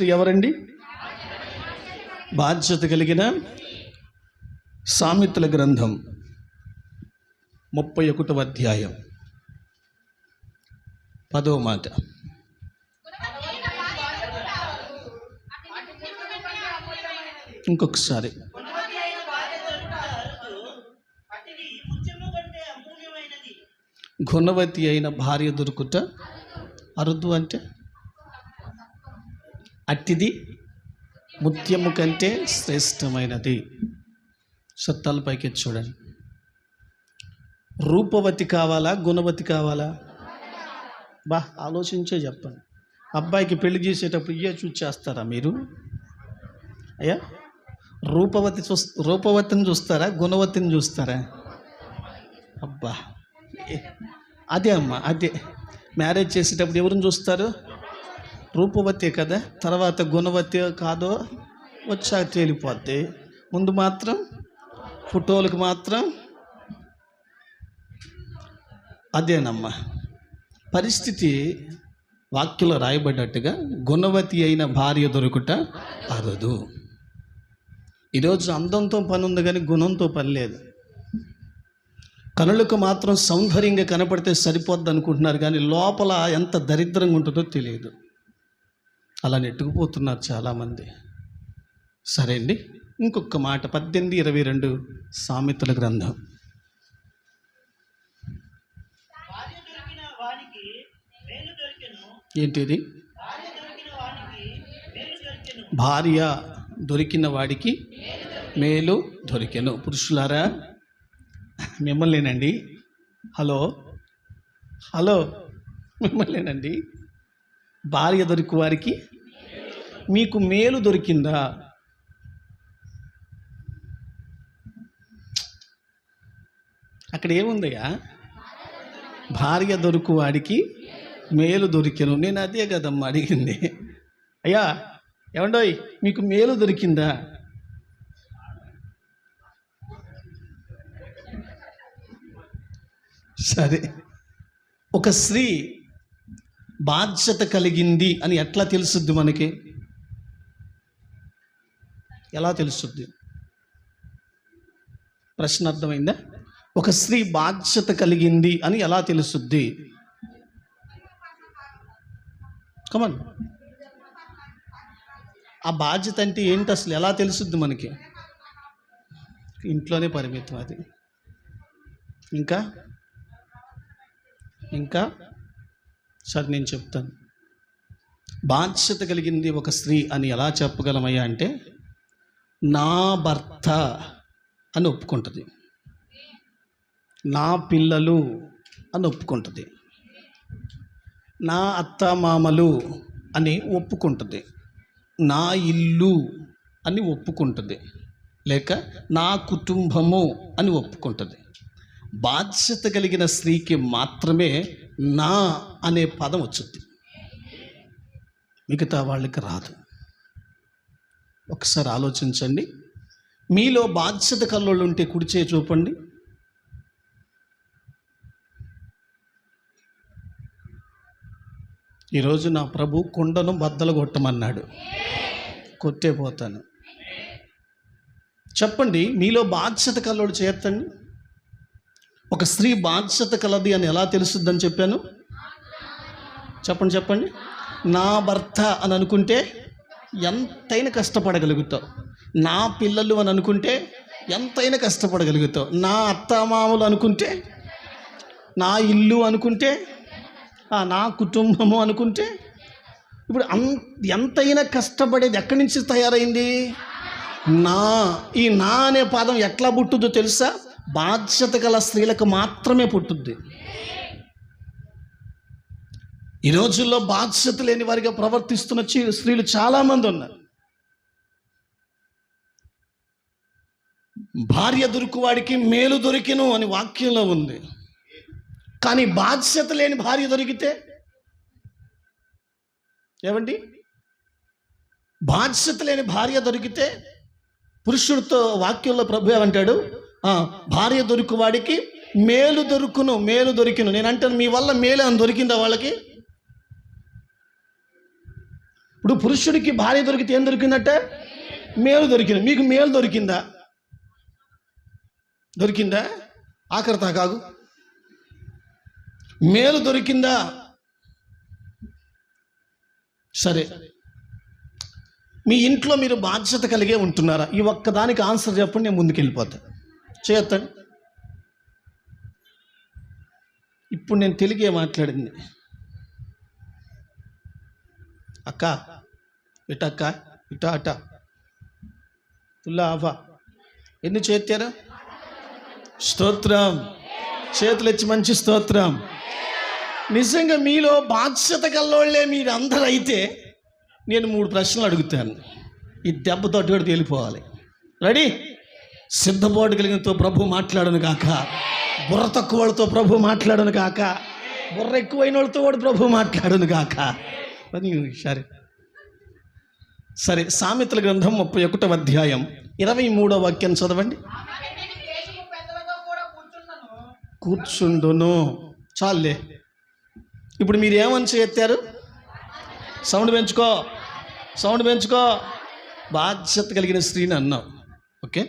స్త్రీ ఎవరండి? బాధ్యత కలిగిన. సామెతల గ్రంథం 31వ అధ్యాయం 10వ మాట. ఇంకొకసారి. గుణవతి అయిన భార్య దొరుకుట అరుదు అంటే అట్టిది ముత్యము కంటే శ్రేష్టమైనది. సత్తాల పైకి చూడండి. రూపవతి కావాలా, గుణవతి కావాలా? ఆలోచించే చెప్పండి. అబ్బాయికి పెళ్లి చేసేటప్పుడు చూసి చేస్తారా మీరు? అయ్యా, రూపవతిని చూస్తారా, గుణవతిని చూస్తారా? అబ్బా, అదే అమ్మా, అదే. మ్యారేజ్ చేసేటప్పుడు ఎవరిని చూస్తారు? రూపవతే కదా. తర్వాత గుణవతి కాదో వచ్చాక తేలిపోద్ది. ముందు మాత్రం ఫోటోలకు మాత్రం అదేనమ్మా పరిస్థితి. వాక్యంలో రాయబడ్డట్టుగా గుణవతి అయిన భార్య దొరుకుట అరుదు. ఈరోజు అందంతో పని ఉంది కానీ గుణంతో పని లేదు. కనులకు మాత్రం సౌందర్యంగా కనపడితే సరిపోద్ది అనుకుంటున్నారు, కానీ లోపల ఎంత దరిద్రంగా ఉంటుందో తెలియదు. అలా నెట్టుకుపోతున్నారు చాలామంది. సరే అండి, ఇంకొక మాట. 18:22 సామెతల గ్రంథం. ఏంటిది? భార్య దొరికిన వాడికి మేలు దొరికెను. పురుషులారా, మిమ్మల్నేనండి. హలో, మిమ్మల్నేనండి. భార్య దొరికి వారికి మీకు మేలు దొరికిందా? అక్కడ ఏముందయ్యా? భార్య దొరికి వాడికి మేలు దొరికెను. నేను అదే కదమ్మా అడిగింది. అయ్యా ఏమండోయ్, మీకు మేలు దొరికిందా? సరే, ఒక స్త్రీ బాధ్యత కలిగింది అని ఎట్లా తెలుసుద్ది మనకి? ఎలా తెలుసుద్ది? ప్రశ్న అర్థమైందా? ఒక స్త్రీ బాధ్యత కలిగింది అని ఎలా తెలుసుద్ది? కమన్, ఆ బాధ్యత అంటే ఏంటి అసలు? ఎలా తెలుసుద్ది మనకి? ఇంట్లోనే పరిమితం అది. ఇంకా సరే, నేను చెప్తాను. బాధ్యత కలిగింది ఒక స్త్రీ అని ఎలా చెప్పగలమయ్యా అంటే, నా భర్త అని ఒప్పుకుంటుంది, నా పిల్లలు అని ఒప్పుకుంటుంది, నా అత్తమామలు అని ఒప్పుకుంటుంది, నా ఇల్లు అని ఒప్పుకుంటుంది, లేక నా కుటుంబము అని ఒప్పుకుంటుంది. బాధ్యత కలిగిన స్త్రీకి మాత్రమే నా అనే పదం వచ్చింది, మిగతా వాళ్ళకి రాదు. ఒకసారి ఆలోచించండి. మీలో బాధ్యత కల్లోళ్ళు ఉంటే కుడిచే చూపండి. ఈరోజు నా ప్రభు కుండను బద్దలు కొట్టమన్నాడు, కొట్టే పోతాను. చెప్పండి, మీలో బాధ్యత కల్లోడు చేర్తండి. ఒక స్త్రీ బాధ్యత కలది అని ఎలా తెలుస్తుందని చెప్పాను? చెప్పండి. నా భర్త అని అనుకుంటే ఎంతైనా కష్టపడగలుగుతావు. నా పిల్లలు అని అనుకుంటే ఎంతైనా కష్టపడగలుగుతావు. నా అత్తమామలు అనుకుంటే, నా ఇల్లు అనుకుంటే, నా కుటుంబము అనుకుంటే, ఇప్పుడు ఎంతైనా కష్టపడేది ఎక్కడి నుంచి తయారైంది? ఈ నా అనే పదం ఎట్లా పుట్టుద్దో తెలుసా? బాధ్యత గల స్త్రీలకు మాత్రమే పుట్టుద్ది. ఈ రోజుల్లో బాధ్యత లేని వారిగా ప్రవర్తిస్తున్న స్త్రీలు చాలామంది ఉన్నారు. భార్య దొరుకువాడికి మేలు దొరికెను అని వాక్యంలో ఉంది, కానీ బాధ్యత లేని భార్య దొరికితే ఏమండి? బాధ్యత లేని భార్య దొరికితే పురుషుడితో వాక్యంలో ప్రభు ఏమంటాడు? భార్య దొరుకువాడికి మేలు దొరికెను. నేను అంటాను, మీ వల్ల మేలు అని దొరికిందా వాళ్ళకి? ఇప్పుడు పురుషుడికి భార్య దొరికితే ఏం దొరికిందంటే మేలు దొరికింది. మీకు మేలు దొరికిందా? దొరికిందా? ఆఖరితా కాగు, మేలు దొరికిందా? సరే, మీ ఇంట్లో మీరు బాధ్యత కలిగే ఉంటున్నారా? ఈ ఒక్కదానికి ఆన్సర్ చెప్పండి, నేను ముందుకు వెళ్ళిపోతాను. చేయొద్దండి. ఇప్పుడు నేను తెలుగే మాట్లాడింది. అక్క ఇట, అక్క ఇట, అట తుల్లా ఆఫా ఎన్ని చేతారు? స్తోత్రం. చేతులు ఇచ్చి మంచి స్తోత్రం. నిజంగా మీలో బాధ్యత గల్లోళ్ళే మీరు అందరూ అయితే నేను 3 ప్రశ్నలు అడుగుతాను. ఈ దెబ్బతోటి కూడా తేలిపోవాలి. రెడీ? సిద్ధపాటు కలిగినతో ప్రభు మాట్లాడను కాక, బుర్ర తక్కువ వాళ్ళతో ప్రభు మాట్లాడను కాక, బుర్ర ఎక్కువైన వాళ్ళతో కూడా ప్రభు మాట్లాడను కాక. సరే, సామెతల గ్రంథం 31వ అధ్యాయం 23వ వాక్యం చదవండి. కూర్చుండును. చాలే. ఇప్పుడు మీరు ఏమని చేస్తారు? సౌండ్ పెంచుకో. బాధ్యత కలిగిన స్త్రీని అన్నావు. ఓకే,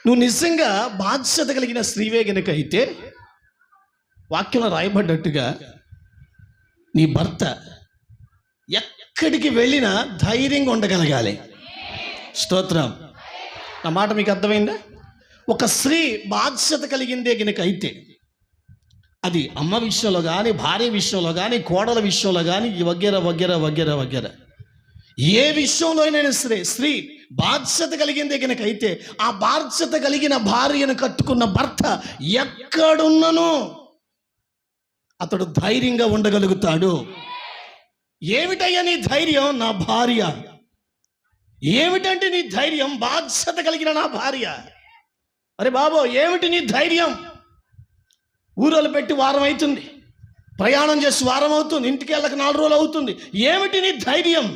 నువ్వు నిజంగా బాధ్యత కలిగిన స్త్రీవే గనుక అయితే వాక్యంలో రాయబడ్డట్టుగా నీ భర్త ఎక్కడికి వెళ్ళినా ధైర్యంగా ఉండగలగాలి. స్తోత్రం. నా మాట మీకు అర్థమైందా? ఒక స్త్రీ బాధ్యత కలిగిందే గనుక అయితే, అది అమ్మ విషయంలో కానీ, భార్య విషయంలో కానీ, కోడల విషయంలో కానీ, వగేరా వగేరా వగేరా వగేరా ఏ విషయంలో అయినా స్త్రీ బాధ్యత కలిగిందే గనుక అయితే, ఆ బాధ్యత కలిగిన భార్యను కట్టుకున్న భర్త ఎక్కడున్నను అతడు ధైర్యంగా ఉండగలుగుతాడు. ఏమిటయ్యా నీ ధైర్యం? నా భార్య. ఏమిటంటే నీ ధైర్యం? బాధ్యత కలిగిన నా భార్య. అరే బాబో, ఏమిటి నీ ధైర్యం? ఊరలు పెట్టి వారం అవుతుంది, ప్రయాణం చేసి వారం అవుతుంది, ఇంటికి వెళ్ళక 4 రోజులు అవుతుంది. ఏమిటి నీ ధైర్యం?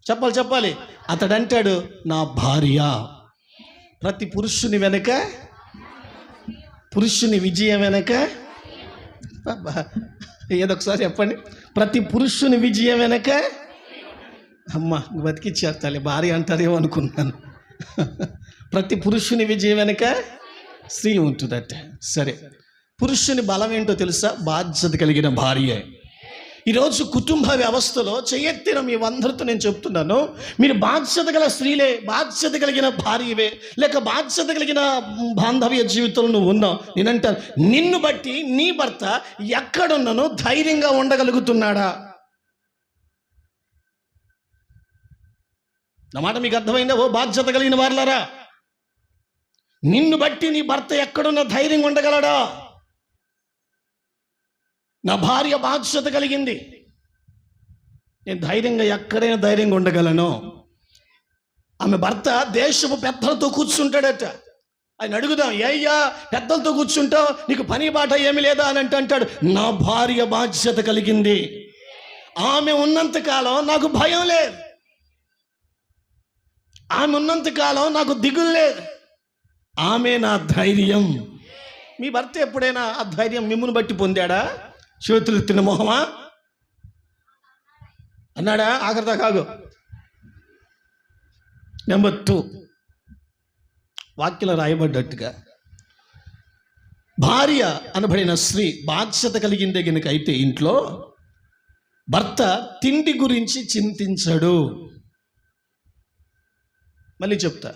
చెప్పాలి. అతడంటాడు, నా భార్య. ప్రతి పురుషుని వెనక, పురుషుని విజయం వెనక, ఏదొకసారి చెప్పండి. ప్రతి పురుషుని విజయం వెనక, అమ్మ బతికిచ్చారు తల్లి, భార్య అంటారేమో అనుకున్నాను. ప్రతి పురుషుని విజయం వెనక స్త్రీ ఉంటుందట. సరే, పురుషుని బలం ఏంటో తెలుసా? బాధ్యత కలిగిన భార్య. ఈరోజు కుటుంబ వ్యవస్థలో చేయెత్తిన మీ అందరితో నేను చెప్తున్నాను, మీరు బాధ్యత గల స్త్రీలే, బాధ్యత కలిగిన భార్యవే, లేక బాధ్యత కలిగిన బాంధవ్య జీవితంలో నువ్వు ఉన్నావు. నేనంటాను, నిన్ను బట్టి నీ భర్త ఎక్కడున్నానో ధైర్యంగా ఉండగలుగుతున్నాడా? నా మాట మీకు అర్థమైందా? ఓ బాధ్యత కలిగిన వారులారా, నిన్ను బట్టి నీ భర్త ఎక్కడున్నా ధైర్యంగా ఉండగలడా? నా భార్య బాధ్యత కలిగింది, నేను ధైర్యంగా ఎక్కడైనా ధైర్యంగా ఉండగలను. ఆమె భర్త దేశపు పెద్దలతో కూర్చుంటాడట. ఆయన అడుగుదాం, అయ్యా పెద్దలతో కూర్చుంటావు, నీకు పని బాట ఏమి లేదా అని అంటాడు. నా భార్య బాధ్యత కలిగింది, ఆమె ఉన్నంతకాలం నాకు భయం లేదు, ఆమె ఉన్నంతకాలం నాకు దిగులు లేదు, ఆమె నా ధైర్యం. మీ భర్త ఎప్పుడైనా ఆ ధైర్యం మిమ్మును బట్టి పొందాడా? చేతులు తిన్న మొహమా అన్నాడా? ఆఖరిదా కాగు. నెంబర్ 2, వాక్యలో రాయబడ్డట్టుగా భార్య అనబడిన స్త్రీ బాధ్యత కలిగిందే గనుక అయితే ఇంట్లో భర్త తిండి గురించి చింతించడు. మళ్ళీ చెప్తా,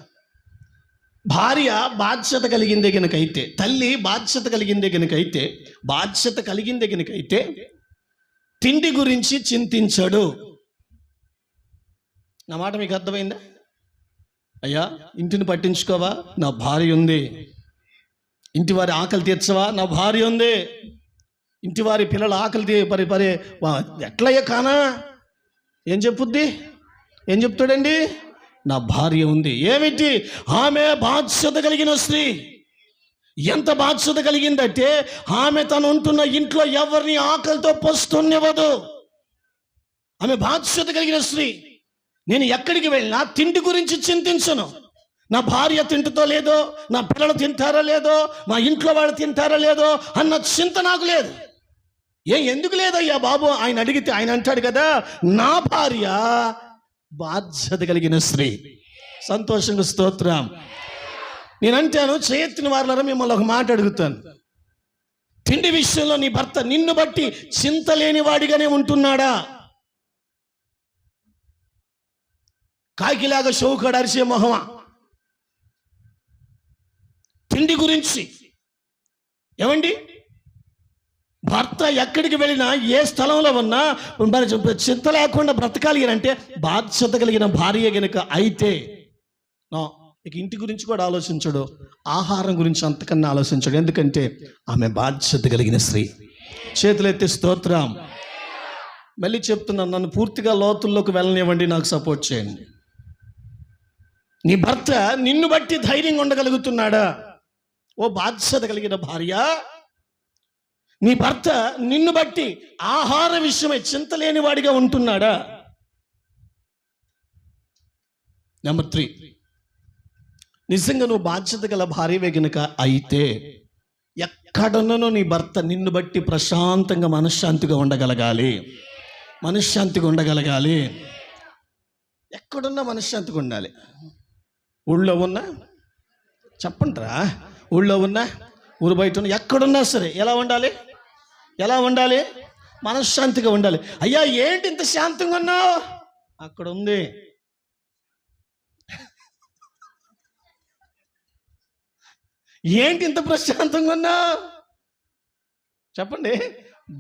భార్య బాధ్యత కలిగిందే గనుకైతే, తల్లి బాధ్యత కలిగిందే గనుకైతే, బాధ్యత కలిగిందే గనుకైతే తిండి గురించి చింతించడు. నా మాట మీకు అర్థమైందా? అయ్యా ఇంటిని పట్టించుకోవా? నా భార్య ఉంది. ఇంటి వారి ఆకలి తీర్చవా? నా భార్య ఉంది. ఇంటి వారి పిల్లల ఆకలి పరి ఎట్లయ్యా కానా? ఏం చెప్పుద్ది? ఏం చెప్తాడండి? నా భార్య ఉంది. ఏమిటి? ఆమె బాధ్యత కలిగిన స్త్రీ. ఎంత బాధ్యత కలిగిందంటే ఆమె తను ఉంటున్న ఇంట్లో ఎవరిని ఆకలితో పోస్తున్నవ్వదు. ఆమె బాధ్యత కలిగిన స్త్రీ. నేను ఎక్కడికి వెళ్ళినా తిండి గురించి చింతించను. నా భార్య తింటుతో లేదో, నా పిల్లలు తింటారో లేదో, మా ఇంట్లో వాళ్ళు తింటారో లేదో అన్న చింత నాకు లేదు. ఎందుకు లేదయ్యా బాబు ఆయన అడిగితే ఆయన అంటాడు కదా, నా భార్య బాధ్యత కలిగిన స్త్రీ. సంతోషంగా స్తోత్రం. నేనంటాను, చేయెత్తిన వారులారా మిమ్మల్ని ఒక మాట అడుగుతాను. తిండి విషయంలో నీ భర్త నిన్ను బట్టి చింత లేని వాడిగానే ఉంటున్నాడా? కాకిలాగా షౌకడు అరిసే మొహమా? తిండి గురించి ఏమండి, భర్త ఎక్కడికి వెళ్ళినా ఏ స్థలంలో ఉన్నా మరి చింత లేకుండా బ్రతకాలి అంటే బాధ్యత కలిగిన భార్య గనుక అయితే ఇక ఇంటి గురించి కూడా ఆలోచించడు, ఆహారం గురించి అంతకన్నా ఆలోచించడు. ఎందుకంటే ఆమె బాధ్యత కలిగిన స్త్రీ. చేతులెత్తి స్తోత్రం. మళ్ళీ చెప్తున్నాను, నన్ను పూర్తిగా లోతుల్లోకి వెళ్ళనివ్వండి, నాకు సపోర్ట్ చేయండి. నీ భర్త నిన్ను బట్టి ధైర్యంగా ఉండగలుగుతున్నాడా? ఓ బాధ్యత కలిగిన భార్య, నీ భర్త నిన్ను బట్టి ఆహార విషయమై చింత లేని వాడిగా ఉంటున్నాడా? నెంబర్ 3, నిజంగా నువ్వు బాధ్యత గల భార్యవే గనుక అయితే ఎక్కడున్ననో నీ భర్త నిన్ను బట్టి ప్రశాంతంగా మనశ్శాంతిగా ఉండగలగాలి. మనశ్శాంతిగా ఉండగలగాలి. ఎక్కడున్నా మనశ్శాంతిగా ఉండాలి. ఊళ్ళో ఉన్నా చెప్పండిరా, ఊళ్ళో ఉన్నా ఊరు బయట ఉన్నా ఎక్కడున్నా సరే ఎలా ఉండాలి? ఎలా ఉండాలి? మనశ్శాంతిగా ఉండాలి. అయ్యా ఏంటి ఇంత శాంతంగా ఉన్నావు? అక్కడ ఉంది. ఏంటి ఇంత ప్రశాంతంగా ఉన్నావు? చెప్పండి.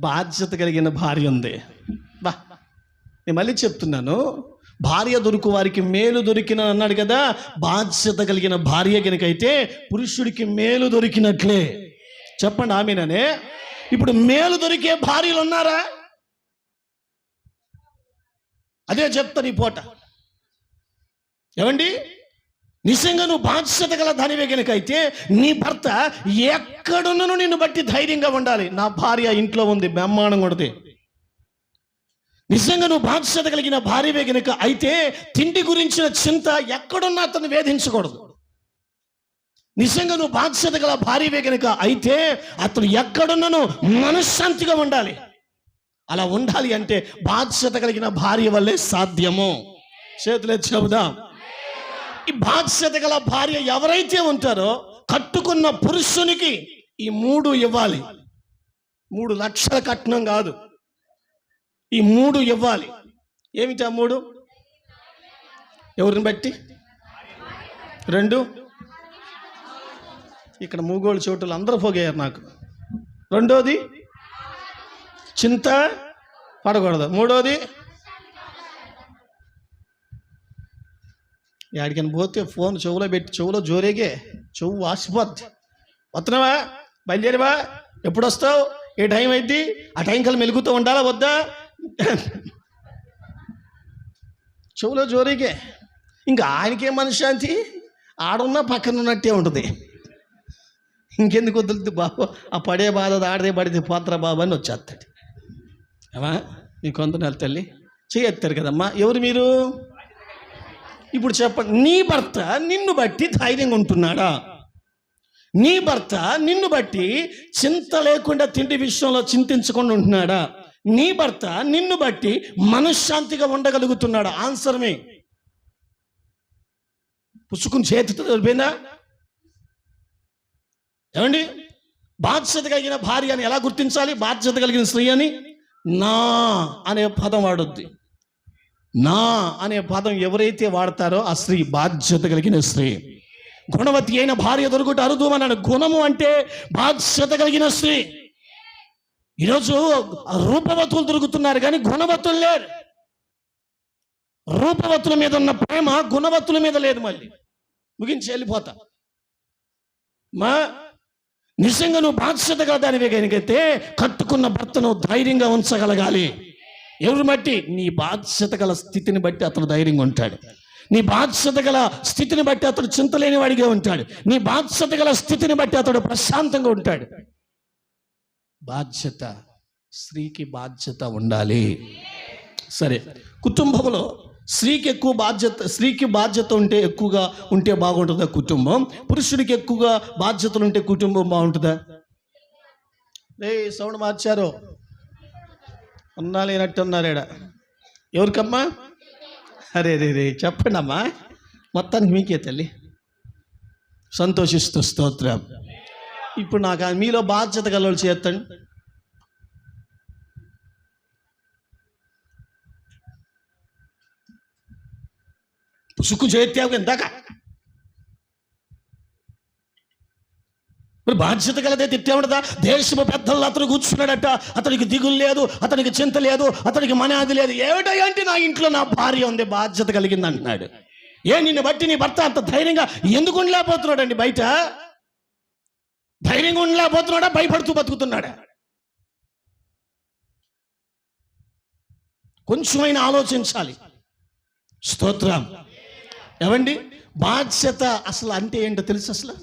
బాధ్యత కలిగిన భార్య ఉంది. బా, నేను మళ్ళీ చెప్తున్నాను, భార్య దొరుకు వారికి మేలు దొరికిన అన్నాడు కదా. బాధ్యత కలిగిన భార్య కనుకైతే పురుషుడికి మేలు దొరికినట్లే. చెప్పండి ఆమెననే. ఇప్పుడు మేలు దొరికే భార్యలు ఉన్నారా? అదే చెప్తాను ఈ పూట. ఏమండి, నిజంగా నువ్వు బాధ్యత గల దానివే కనుకైతే నీ భర్త ఎక్కడున్నను నిన్ను బట్టి ధైర్యంగా ఉండాలి. నా భార్య ఇంట్లో ఉంది, బ్రహ్మాండంగా ఉంటుంది. నిజంగా నువ్వు బాధ్యత కలిగిన భార్యవే గనుక అయితే తిండి గురించిన చింత ఎక్కడున్నా అతను వేధించకూడదు. నిజంగా నువ్వు బాధ్యత గల భార్యవే గనుక అయితే అతను ఎక్కడున్నను మనశ్శాంతిగా ఉండాలి. అలా ఉండాలి అంటే బాధ్యత కలిగిన భార్య వల్లే సాధ్యము. చేతులెత్తి చెబుదాం. ఈ బాధ్యత గల భార్య ఎవరైతే ఉంటారో కట్టుకున్న పురుషునికి ఈ 3 ఇవ్వాలి. 3 లక్షల కట్నం కాదు, ఈ 3 ఇవ్వాలి. ఏమిటి ఆ 3? ఎవరిని బట్టి? 2, ఇక్కడ మూగోళ్ళు చోటులు అందరూ పోగయ్యారు నాకు. 2వది చింత పడకూడదు. 3వది ఎక్కడికైనా పోతే ఫోన్ చెవులో పెట్టి చెవులో జోరేగే చెవు వాసిపోద్ది. వస్తున్నావా? బయలుదేరివా? ఎప్పుడు వస్తావు? ఏ టైం అయింది? ఆ టైం కల్లా మెలుగుతూ ఉండాలా వద్దా? చెవులో జోరేగే. ఇంకా ఆయనకేం మనశ్శాంతి? ఆడున్నా పక్కన ఉన్నట్టే ఉంటుంది. ఇంకెందుకు వదులుతుంది బాబు, ఆ పడే బాధ ఆడదే పడితే పోత్ర బాబు అని వచ్చేస్తాడు. ఏమా మీ కొందరు తల్లి చేయెత్తారు కదమ్మా. ఎవరు మీరు? ఇప్పుడు చెప్పండి, నీ భర్త నిన్ను బట్టి ధైర్యంగా ఉంటున్నాడా? నీ భర్త నిన్ను బట్టి చింత లేకుండా తిండి విషయంలో చింతించకుండా ఉంటున్నాడా? నీ భర్త నిన్ను బట్టి మనశ్శాంతిగా ఉండగలుగుతున్నాడా? ఆన్సర్ మీ. పుచ్చుకుని చేతితో దొరిపోయిందా? ఏమండి, బాధ్యత కలిగిన భార్య అని ఎలా గుర్తించాలి? బాధ్యత కలిగిన స్త్రీ అని నా అనే పదం వాడొద్ది. నా అనే పదం ఎవరైతే వాడతారో ఆ స్త్రీ బాధ్యత కలిగిన స్త్రీ. గుణవతి అయిన భార్య దొరుకుట అరుదు అన్నాడు. గుణము అంటే బాధ్యత కలిగిన స్త్రీ. ఈరోజు రూపవతులు దొరుకుతున్నారు కానీ గుణవతులు లేరు. రూపవతుల మీద ఉన్న ప్రేమ గుణవతుల మీద లేదు. మళ్ళీ ముగించి వెళ్ళిపోతా. నిజంగా నువ్వు బాధ్యత గల దానివే కనుకైతే కట్టుకున్న భర్తను ధైర్యంగా ఉంచగలగాలి. ఎవరు బట్టి? నీ బాధ్యత గల స్థితిని బట్టి అతను ధైర్యంగా ఉంటాడు. నీ బాధ్యత గల స్థితిని బట్టి అతడు చింతలేని వాడిగా ఉంటాడు. నీ బాధ్యత గల స్థితిని బట్టి అతడు ప్రశాంతంగా ఉంటాడు. బాధ్యత, స్త్రీకి బాధ్యత ఉండాలి. సరే, కుటుంబంలో స్త్రీకి బాధ్యత ఎక్కువగా ఉంటే బాగుంటుందా కుటుంబం? పురుషుడికి ఎక్కువగా బాధ్యతలు ఉంటే కుటుంబం బాగుంటుందా? సౌండ్ మార్చారు. ఉన్నా లేనట్టు ఉన్నారేడా. ఎవరికమ్మా? అరే రే రే చెప్పండి అమ్మా. మొత్తానికి మీకే తల్లి. సంతోషిస్తూ స్తోత్రం. ఇప్పుడు నాకు మీలో బాధ్యత గలవాళ్ళు చేస్తండి. పుసుకు చేత్యావు ఇందాక. మరి బాధ్యత గలదే తిట్టామడదా. దేశము పెద్దల్లో అతను కూర్చున్నాడట. అతనికి దిగులు లేదు, అతనికి చింత లేదు, అతనికి మనాది లేదు. ఏమిటంటే నా ఇంట్లో నా భార్య ఉంది, బాధ్యత కలిగింది అంటున్నాడు. నిన్ను బట్టి నీ భర్త అంత ధైర్యంగా ఎందుకు ఉండలేకపోతున్నాడండి? బయట ధైర్యంగా ఉండలేకపోతున్నాడా? భయపడుతూ బతుకుతున్నాడా? కొంచెమైనా ఆలోచించాలి. స్తోత్రం. ఏమండి, బాధ్యత అసలు అంటే ఏంటో తెలుసు? అసలు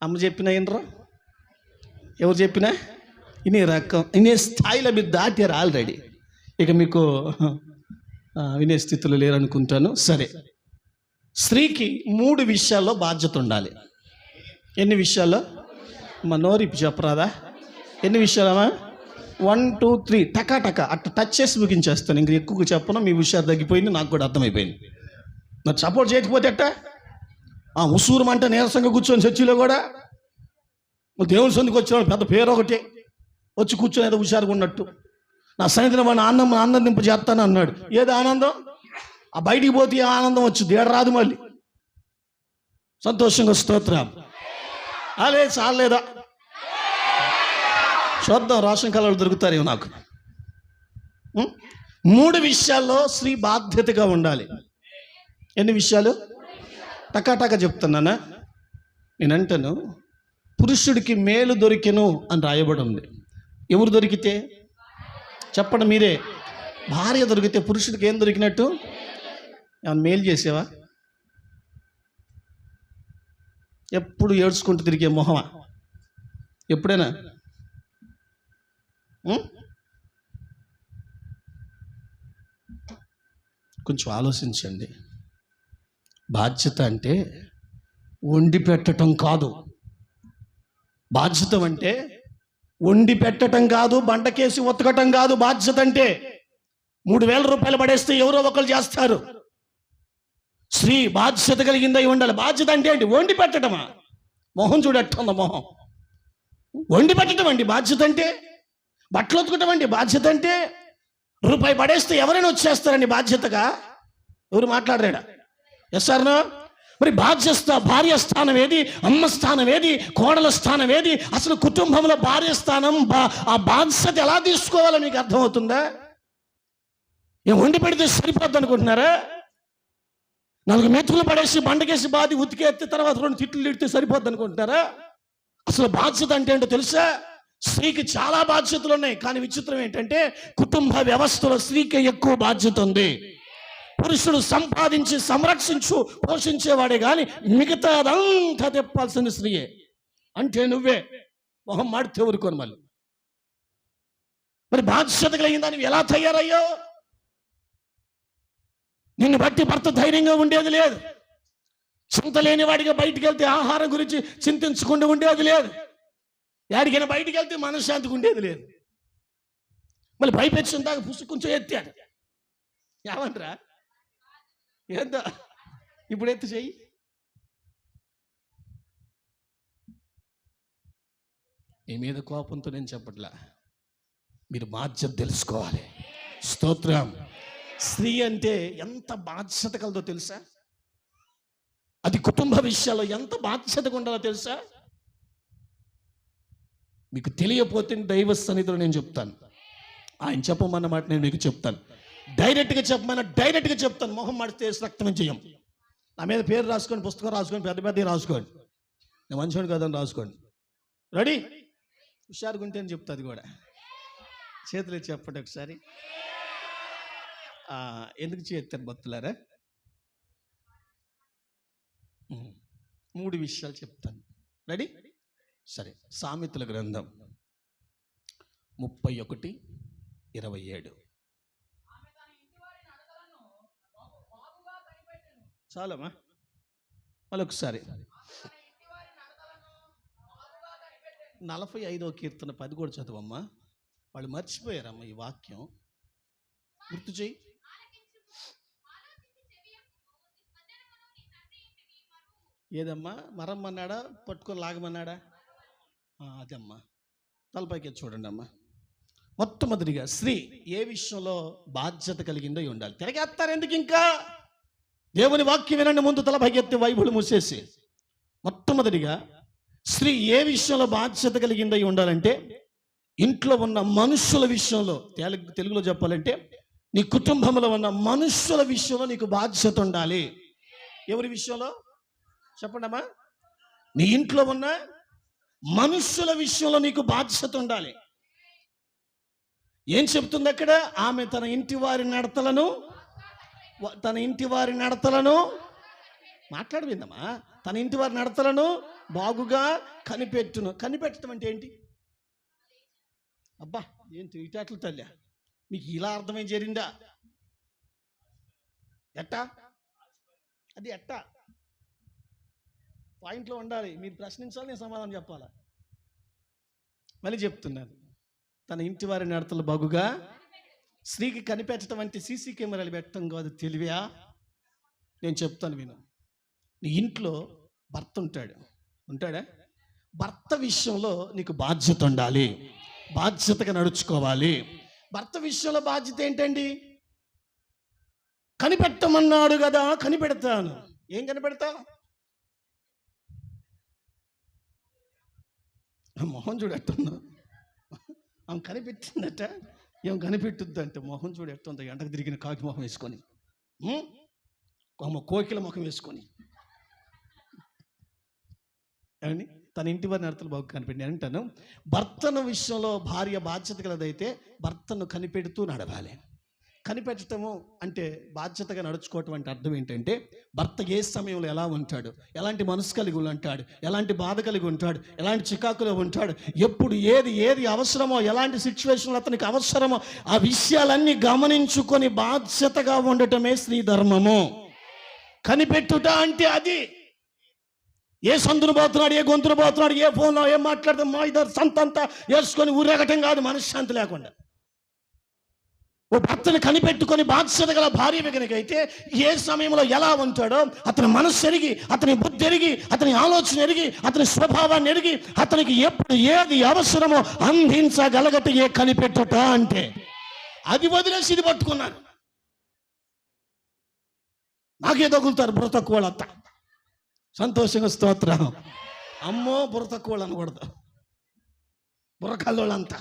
అమ్మ చెప్పినా వినరా? ఎవరు చెప్పినా ఇనే రకం ఇనే స్థాయిలో మీరు దాటారు ఆల్రెడీ. ఇక మీకు వినే స్థితిలో లేరనుకుంటాను. సరే, స్త్రీకి 3 విషయాల్లో బాధ్యత ఉండాలి. ఎన్ని విషయాల్లో? మా నోరిపి చెప్పరాదా? ఎన్ని విషయాలమ్మా? 1 2 3 టకా అట్లా టచ్ చేసి ముగించేస్తాను. ఇంక ఎక్కువ చెప్పను, మీ విషయాలు తగ్గిపోయింది, నాకు కూడా అర్థమైపోయింది. మరి సపోర్ట్ చేయకపోతే ఎట్టా? ఉసూరమంటే నీరసంగా కూర్చొని చర్చిలో కూడా దేవుని సొందుకు వచ్చిన పెద్ద పేరు ఒకటి వచ్చి కూర్చొని ఏదో హుషారుగా ఉన్నట్టు, నా సన్నిధిని వాడిని ఆనందింపు చేస్తాను అన్నాడు. ఏదో ఆనందం? ఆ బయటికి పోతే ఆనందం వచ్చి రాదు మళ్ళీ. సంతోషంగా స్తోత్రం. అలే చాలేదా? చూద్దాం, రోషన్ కళలు దొరుకుతారేమో నాకు. 3 విషయాల్లో స్త్రీ బాధ్యతగా ఉండాలి. ఎన్ని విషయాలు? టకాటక చెప్తున్నానా? నేనంటాను, పురుషుడికి మేలు దొరికెను అని రాయబడి ఉంది. ఎవరు దొరికితే చెప్పండి మీరే. భార్య దొరికితే పురుషుడికి ఏం దొరికినట్టు? ఏమన్నా మేలు చేసేవా? ఎప్పుడు ఏడ్చుకుంటూ తిరిగే మొహమా? ఎప్పుడైనా కొంచెం ఆలోచించండి. బాధ్యత అంటే వండి పెట్టడం కాదు. బాధ్యత అంటే వండి పెట్టడం కాదు, బండకేసి ఉతకటం కాదు. బాధ్యత అంటే 3,000 రూపాయలు పడేస్తే ఎవరో ఒకరు చేస్తారు. స్త్రీ బాధ్యత కలిగిందై ఉండాలి. బాధ్యత అంటే ఏంటి? వండి పెట్టడమా? మొహం చూడట్టుందా మొహం? వండి పెట్టడం అండి బాధ్యత అంటే. బట్టలు ఉతకటం అండి బాధ్యత అంటే. రూపాయి పడేస్తే ఎవరైనా వచ్చేస్తారండి బాధ్యతగా? ఎవరు మాట్లాడరాడా? Yes are no? మరి బాధ్యత, భార్య స్థానం ఏది? అమ్మ స్థానం ఏది? కోడల స్థానం ఏది? అసలు కుటుంబంలో భార్య స్థానం, ఆ బాధ్యత ఎలా తీసుకోవాలో మీకు అర్థమవుతుందా? వండి పెడితే సరిపోద్ది అనుకుంటున్నారా? 4 మెతుకులు పడేసి బండకేసి బాధి ఉతికేస్తే తర్వాత 2 తిట్లు తిడితే సరిపోద్ది అనుకుంటున్నారా? అసలు బాధ్యత అంటే ఏంటో తెలుసా? స్త్రీకి చాలా బాధ్యతలు ఉన్నాయి. కానీ విచిత్రం ఏంటంటే కుటుంబ వ్యవస్థలో స్త్రీకి ఎక్కువ బాధ్యత ఉంది. పురుషుడు సంపాదించి పోషించేవాడే కానీ మిగతాదంతా తెప్పాల్సిన స్త్రీయే. అంటే నువ్వే మొహం మాడితే ఊరుకోను మళ్ళీ. మరి బాధ్యత కలిగిందని ఎలా తయారయ్యో? నిన్ను బట్టి భర్త ధైర్యంగా ఉండేది లేదు. చింత లేని వాడిగా బయటికి వెళ్తే ఆహారం గురించి చింతించకుండా ఉండేది లేదు. యాడికైనా బయటికి వెళ్తే మనశ్శాంతిగా ఉండేది లేదు. మళ్ళీ భయపెచ్చిన దాకా కొంచెం ఎత్తాడు. ఏమంటారా? ఏందో ఇప్పుడు ఎత్తు చెయ్యి. మీ మీద కోపంతో నేను చెప్పట్లా, మీరు బాధ్యత తెలుసుకోవాలి. స్తోత్రం. స్త్రీ అంటే ఎంత బాధ్యత కలదో తెలుసా? అది కుటుంబ విషయాల్లో ఎంత బాధ్యతగా ఉండాలో తెలుసా? మీకు తెలియపోతే దైవ సన్నిధిలో నేను చెప్తాను. ఆయన చెప్పమన్న మాట నేను మీకు చెప్తాను. డైరెక్ట్గా చెప్పమన్నా డైరెక్ట్గా చెప్తాను. మొహం మాడితే రక్తం చేయం. నా మీద పేరు రాసుకోండి, పుస్తకం రాసుకోండి, పెద్ద రాసుకోండి. నేను మంచివాడు కదని రాసుకోండి. రెడీ? హుషారుగా ఉంటే అని చెప్తుంది కూడా. చేతులు చెప్పండి ఒకసారి. ఎందుకు చేస్తాను భక్తులారా? 3 విషయాలు చెప్తాను. రెడీ? సరే. సామెతల గ్రంథం 31:27. చాలమ్మా, మళ్ళొకసారి 45వ కీర్తన 10 కూడా చదవమ్మా. వాళ్ళు మర్చిపోయారమ్మ ఈ వాక్యం, గుర్తు చేయి. ఏదమ్మా, మరమ్మన్నాడా, పట్టుకొని లాగమన్నాడా? అదమ్మా, తలపైకి చూడండి అమ్మా. మొట్టమొదటిగా స్త్రీ ఏ విషయంలో బాధ్యత కలిగిందో ఉండాలి. తిరగేస్తారు ఎందుకు? ఇంకా దేవుని వాక్యం వినండి. ముందు తలపైకెత్తి బైబిల్ మూసేసి. మొట్టమొదటిగా స్త్రీ ఏ విషయంలో బాధ్యత కలిగిందో ఉండాలంటే, ఇంట్లో ఉన్న మనుషుల విషయంలో, తెలుగులో చెప్పాలంటే నీ కుటుంబంలో ఉన్న మనుషుల విషయంలో నీకు బాధ్యత ఉండాలి. ఎవరి విషయంలో చెప్పండి అమ్మా? నీ ఇంట్లో ఉన్న మనుషుల విషయంలో నీకు బాధ్యత ఉండాలి. ఏం చెప్తుంది అక్కడ? ఆమె తన ఇంటి వారి నడతలను మాట్లాడవిందమ్మా. తన ఇంటి వారి నడతలను బాగుగా కనిపెట్టును. కనిపెట్టడం అంటే ఏంటి? అబ్బా, ఏంటి ఇటాట్లు తల్లి, మీకు ఇలా అర్థమై జరిగిందా? ఎట్టా? అది ఎట్టా పాయింట్లో ఉండాలి. మీరు ప్రశ్నించాలి, నేను సమాధానం చెప్పాలా. మళ్ళీ చెప్తున్నాను, తన ఇంటి వారి నడతలు బాగుగా. స్త్రీకి కనిపెట్టడం అంటే సీసీ కెమెరాలు పెట్టడం కాదు, తెలివా? నేను చెప్తాను విను. నీ ఇంట్లో భర్త ఉంటాడా? భర్త విషయంలో నీకు బాధ్యత ఉండాలి, బాధ్యతగా నడుచుకోవాలి. భర్త విషయంలో బాధ్యత ఏంటండి? కనిపెట్టమన్నాడు కదా, కనిపెడతాను. ఏం కనిపెడతావు? మొహం చూడెట్టున్నా, ఆమె కనిపెట్టిందట, ఏం కనిపెట్టుద్దంటే మొహం చూడెట్టుందో, ఎండకు తిరిగిన కాకి మొహం వేసుకొని, కోకిల ముఖం వేసుకొని. అని తన ఇంటి వారి నడతలు బాగా కనిపెట్టి అంటాను. భర్తను విషయంలో భార్య బాధ్యత కలదైతే భర్తను కనిపెడుతూ నడవాలి. కనిపెట్టడము అంటే బాధ్యతగా నడుచుకోవటం అంటే అర్థం ఏంటంటే, భర్త ఏ సమయంలో ఎలా ఉంటాడు, ఎలాంటి మనసు కలిగి ఉంటాడు, ఎలాంటి బాధ కలిగి ఉంటాడు, ఎలాంటి చికాకులో ఉంటాడు, ఎప్పుడు ఏది అవసరమో, ఎలాంటి సిచ్యువేషన్లో అతనికి అవసరమో, ఆ విషయాలన్నీ గమనించుకొని బాధ్యతగా ఉండటమే స్త్రీ ధర్మము. కనిపెట్టుట అంటే అది. ఏ సందును పోతున్నాడు, ఏ గొంతును పోతున్నాడు, ఏ ఫోన్లో ఏం మాట్లాడుతాం, మా ఇద్దరు సంతంతా వేసుకొని ఊరేగటం కాదు, మనశ్శాంతి లేకుండా. ఓ భర్తను కనిపెట్టుకొని బాధ్యత గల భార్య కనుకైతే ఏ సమయంలో ఎలా ఉంటాడో, అతని మనస్సు ఎరిగి, అతని బుద్ధి ఎరిగి, అతని ఆలోచన ఎరిగి, అతని స్వభావాన్ని ఎరిగి, అతనికి ఎప్పుడు ఏది అవసరమో అందించగలగట ఏ కనిపెట్టుట అంటే. అది వదిలేసి ఇది పట్టుకున్నాను. నాకే తగులుతారు బుర్ర తక్కువ వాళ్ళంతా. సంతోషంగా స్తోత్రం. అమ్మో, బుర్ర తక్కువ వాళ్ళు అనకూడదు, బుర్ర కల్లోళ్ళంతా.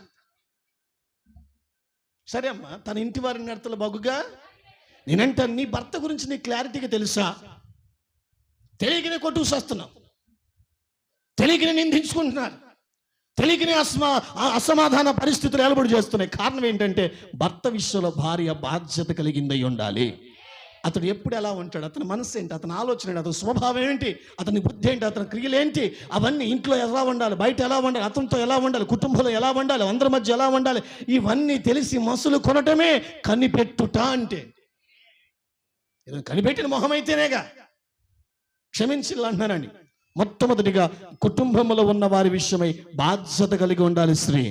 సరే అమ్మా, తన ఇంటి వారి నడతలు బాగుగా. నేనంటాను, నీ భర్త గురించి నీ క్లారిటీగా తెలుసా? తెలియకనే కొట్టుకు వస్తున్నావు, తెలియకనే నిందించుకుంటున్నారు, తెలియకనే అసమాధాన పరిస్థితులు ఏలబడి చేస్తున్నాయి. కారణం ఏంటంటే, భర్త విషయంలో భార్య బాధ్యత కలిగిందై ఉండాలి. అతడు ఎప్పుడు ఎలా ఉంటాడు, అతని మనసు ఏంటి, అతని ఆలోచన ఏంటి, అతని స్వభావం ఏంటి, అతని బుద్ధి ఏంటి, అతని క్రియలు ఏంటి, అవన్నీ ఇంట్లో ఎలా ఉండాలి, బయట ఎలా ఉండాలి, అతనితో ఎలా ఉండాలి, కుటుంబంలో ఎలా ఉండాలి, అందరి మధ్య ఎలా ఉండాలి, ఇవన్నీ తెలిసి మసులు కొనటమే కనిపెట్టుట అంటే. కనిపెట్టిన మొహం అయితేనేగా క్షమించాలంటున్నానండి. మొట్టమొదటిగా కుటుంబంలో ఉన్న వారి విషయమై బాధ్యత కలిగి ఉండాలి స్త్రీ.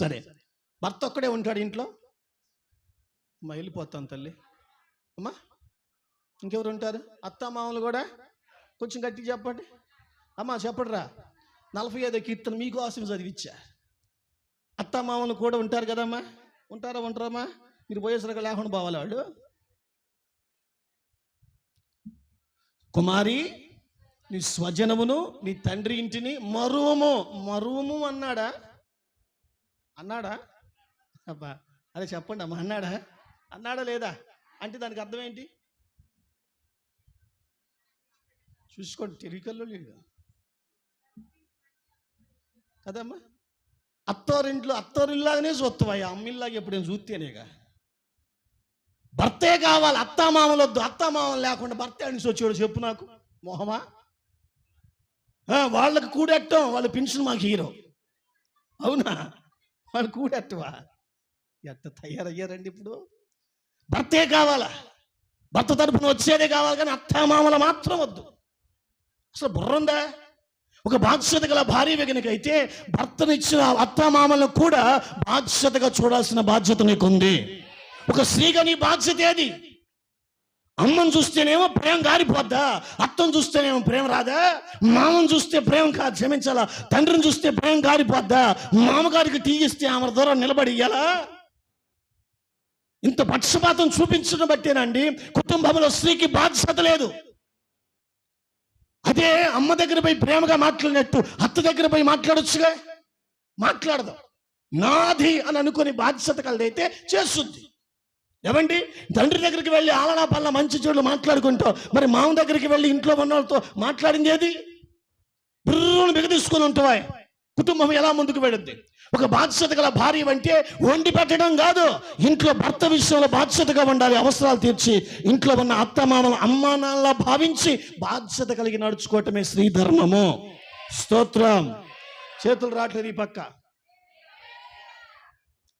సరే, భర్త ఒక్కడే ఉంటాడు ఇంట్లో, వెళ్ళిపోతాను తల్లి అమ్మా. ఇంకెవరు ఉంటారు? అత్తమామలు కూడా కొంచెం గట్టిగా చెప్పండి అమ్మా, చెప్పడరా. 45వ కీర్తన మీకోసం చదివిచ్చా. అత్తమామలు కూడా ఉంటారు కదమ్మా, ఉంటారమ్మా? మీరు పోయేసరికి లేకుండా పోవాలి వాళ్ళు. కుమారి, నీ స్వజనమును, నీ తండ్రి ఇంటిని మరువము అన్నాడా? అబ్బా, అదే చెప్పండి అమ్మా, అన్నాడా లేదా అంటే దానికి అర్థం ఏంటి చూసుకోండి. తెలివికల్లో లేదు కదమ్మా. అత్తోరింట్లాగానే చూస్తావా, అమ్మిల్లాగా ఎప్పుడేం చూస్తేనేగా. భర్తే కావాలి, అత్తామామలు వద్దు. అత్తామామలు లేకుండా భర్త నుంచి వచ్చాడు చెప్పు నాకు, మొహమా? వాళ్ళకి కూడెట్టం, వాళ్ళ పెన్షన్ మాకు హీరో. అవునా? వాళ్ళు కూడెట్టవా? ఎట్ట తయారయ్యారండి ఇప్పుడు. భర్తే కావాలా, భర్త తరపున వచ్చేదే కావాలి, కానీ అత్తామామల మాత్రం వద్దు. అసలు బుర్ర ఉందా? ఒక బాధ్యత గల భార్య కనుకైతే భర్తనిచ్చిన అత్తమామలను కూడా బాధ్యతగా చూడాల్సిన బాధ్యత నీకుంది. ఒక స్త్రీగా నీ బాధ్యత ఏది? అమ్మను చూస్తేనేమో ప్రేమ గారిపోద్దా, అత్తను చూస్తేనేమో ప్రేమ రాదా, మామను చూస్తే ప్రేమ కాదు, క్షమించాలా, తండ్రిని చూస్తే ప్రేమ గారిపోద్దా, మామగారికి టీ ఇస్తే ఆమె దూరం నిలబడి ఇయ్యాలా? ఇంత పక్షపాతం చూపించడం బట్టేనండి కుటుంబంలో స్త్రీకి బాధ్యత లేదు. అదే అమ్మ దగ్గర పోయి ప్రేమగా మాట్లాడినట్టు అత్త దగ్గర పోయి మాట్లాడొచ్చుగా, మాట్లాడదు. నాది అని అనుకుని బాధ్యత కలిదైతే చేస్తుంది. ఏమండి, తండ్రి దగ్గరికి వెళ్ళి ఆలనా పల్ల మంచి చెడులు మాట్లాడుకుంటావు, మరి మామ దగ్గరికి వెళ్ళి ఇంట్లో ఉన్న వాళ్ళతో మాట్లాడింది ఏది? బుర్రను బిగదీసుకొని ఉంటావా? కుటుంబం ఎలా ముందుకు వెళుద్ది? ఒక బాధ్యత గల భార్య అంటే వండి పెట్టడం కాదు, ఇంట్లో భర్త విషయంలో బాధ్యతగా ఉండాలి. అవసరాలు తీర్చి ఇంట్లో ఉన్న అత్తమామల అమ్మానాల్లా భావించి బాధ్యత కలిగి నడుచుకోవటమే స్త్రీ ధర్మము. స్తోత్రం. చేతులు రావట్లేదు ఈ పక్క,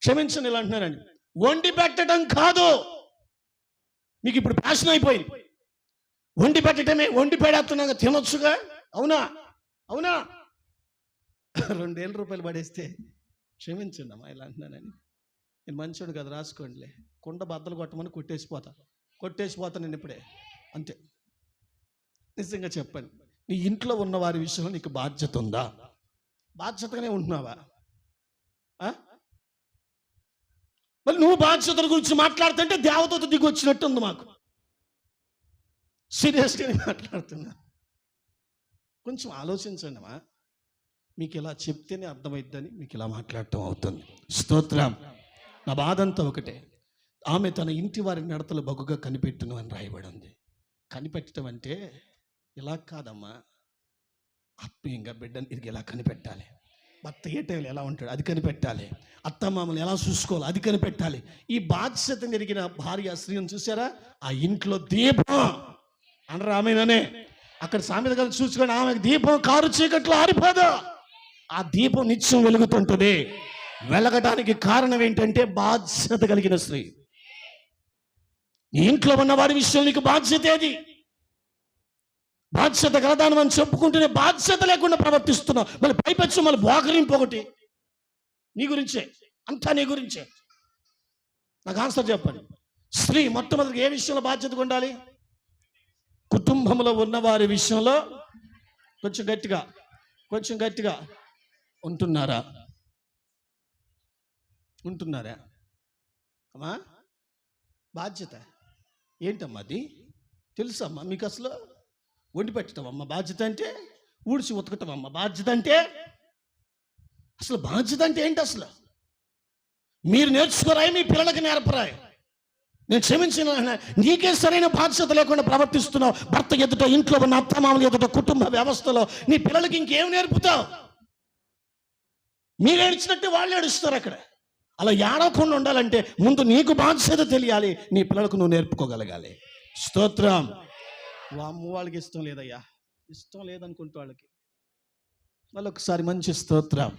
క్షమించండి ఇలా అంటున్నారండి. వండి పెట్టడం కాదు, మీకు ఇప్పుడు ప్యాషన్ అయిపోయింది. వండి పెట్టడమే, వండి పెడేస్తున్నాగా తినొచ్చుగా. అవునా? అవునా? 2,000 రూపాయలు పడేస్తే క్షమించండి అమ్మా ఇలా అంటున్నానని. నేను మంచోడు కదా, రాసుకోండిలే. కుండ బద్దలు కొట్టమని కొట్టేసిపోతా నేను ఇప్పుడే, అంతే. నిజంగా చెప్పండి, నీ ఇంట్లో ఉన్న వారి విషయంలో నీకు బాధ్యత ఉందా? బాధ్యతగానే ఉంటున్నావా? మరి నువ్వు బాధ్యతల గురించి మాట్లాడుతుంటే దేవతతో దిగి వచ్చినట్టు ఉంది మాకు. సీరియస్గానే మాట్లాడుతున్నా, కొంచెం ఆలోచించండి అమ్మా. మీకు ఇలా చెప్తేనే అర్థమైద్దని మీకు ఇలా మాట్లాడటం అవుతుంది. స్తోత్రం. నా బాధ అంతా ఒకటే, ఆమె తన ఇంటి వారి నడతలు బగుగా కనిపెట్టును అని రాయబడి ఉంది. కనిపెట్టడం అంటే ఇలా కాదమ్మా, ఆత్మీయంగా బిడ్డని ఇది ఎలా కనిపెట్టాలి, భర్త ఏ టైంలో ఎలా ఉంటాడు అది కనిపెట్టాలి, అత్తమామలు ఎలా చూసుకోవాలి అది కనిపెట్టాలి. ఈ బాధ్యత జరిగిన భార్య స్త్రీని చూసారా, ఆ ఇంట్లో దీపం అనరు ఆమెననే. అక్కడ సామెత కలిసి చూసుకొని, ఆమెకు దీపం కారు చీకట్లో ఆరిపోదు, ఆ దీపం నిత్యం వెలుగుతుంటుంది. వెలగడానికి కారణం ఏంటంటే బాధ్యత కలిగిన స్త్రీ. నీ ఇంట్లో ఉన్న వారి విషయం నీకు బాధ్యత ఏది? బాధ్యత గలదానం అని చెప్పుకుంటూనే బాధ్యత లేకుండా ప్రవర్తిస్తున్నావు. మళ్ళీ పైపెచ్చు మళ్ళీ బోకరింపు ఒకటి, నీ గురించే, అంతా నీ గురించే. నాకు ఆన్సర్ చెప్పండి. స్త్రీ మొట్టమొదటిగా ఏ విషయంలో బాధ్యతగా ఉండాలి? కుటుంబంలో ఉన్న వారి విషయంలో కొంచెం గట్టిగా ఉంటున్నారా అమ్మా? బాధ్యత ఏంటమ్మా అది? తెలుసమ్మా మీకు? అసలు వండి పెట్టడం అమ్మ బాధ్యత అంటే, ఊడ్చి ఉతకటం అమ్మ బాధ్యత అంటే. అసలు బాధ్యత అంటే ఏంటి? అసలు మీరు నేర్చుకోరాయి, మీ పిల్లలకి నేర్పరాయి. నేను క్షమించిన, నీకే సరైన బాధ్యత లేకుండా ప్రవర్తిస్తున్నావు. భర్త ఎదుట, ఇంట్లో ఉన్న అత్తమామల ఎదుట, కుటుంబ వ్యవస్థలో నీ పిల్లలకి ఇంకేం నేర్పుతావు? మీరు ఏడ్చినట్టు వాళ్ళు ఏడుస్తారు అక్కడ. అలా ఏడవకుండా ఉండాలంటే ముందు నీకు బాధ్యత తెలియాలి, నీ పిల్లలకు నువ్వు నేర్పుకోగలగాలి. స్తోత్రం. అమ్మ వాళ్ళకి ఇష్టం లేదయ్యా, ఇష్టం లేదనుకుంటే వాళ్ళకి వాళ్ళు ఒకసారి మంచి స్తోత్రం.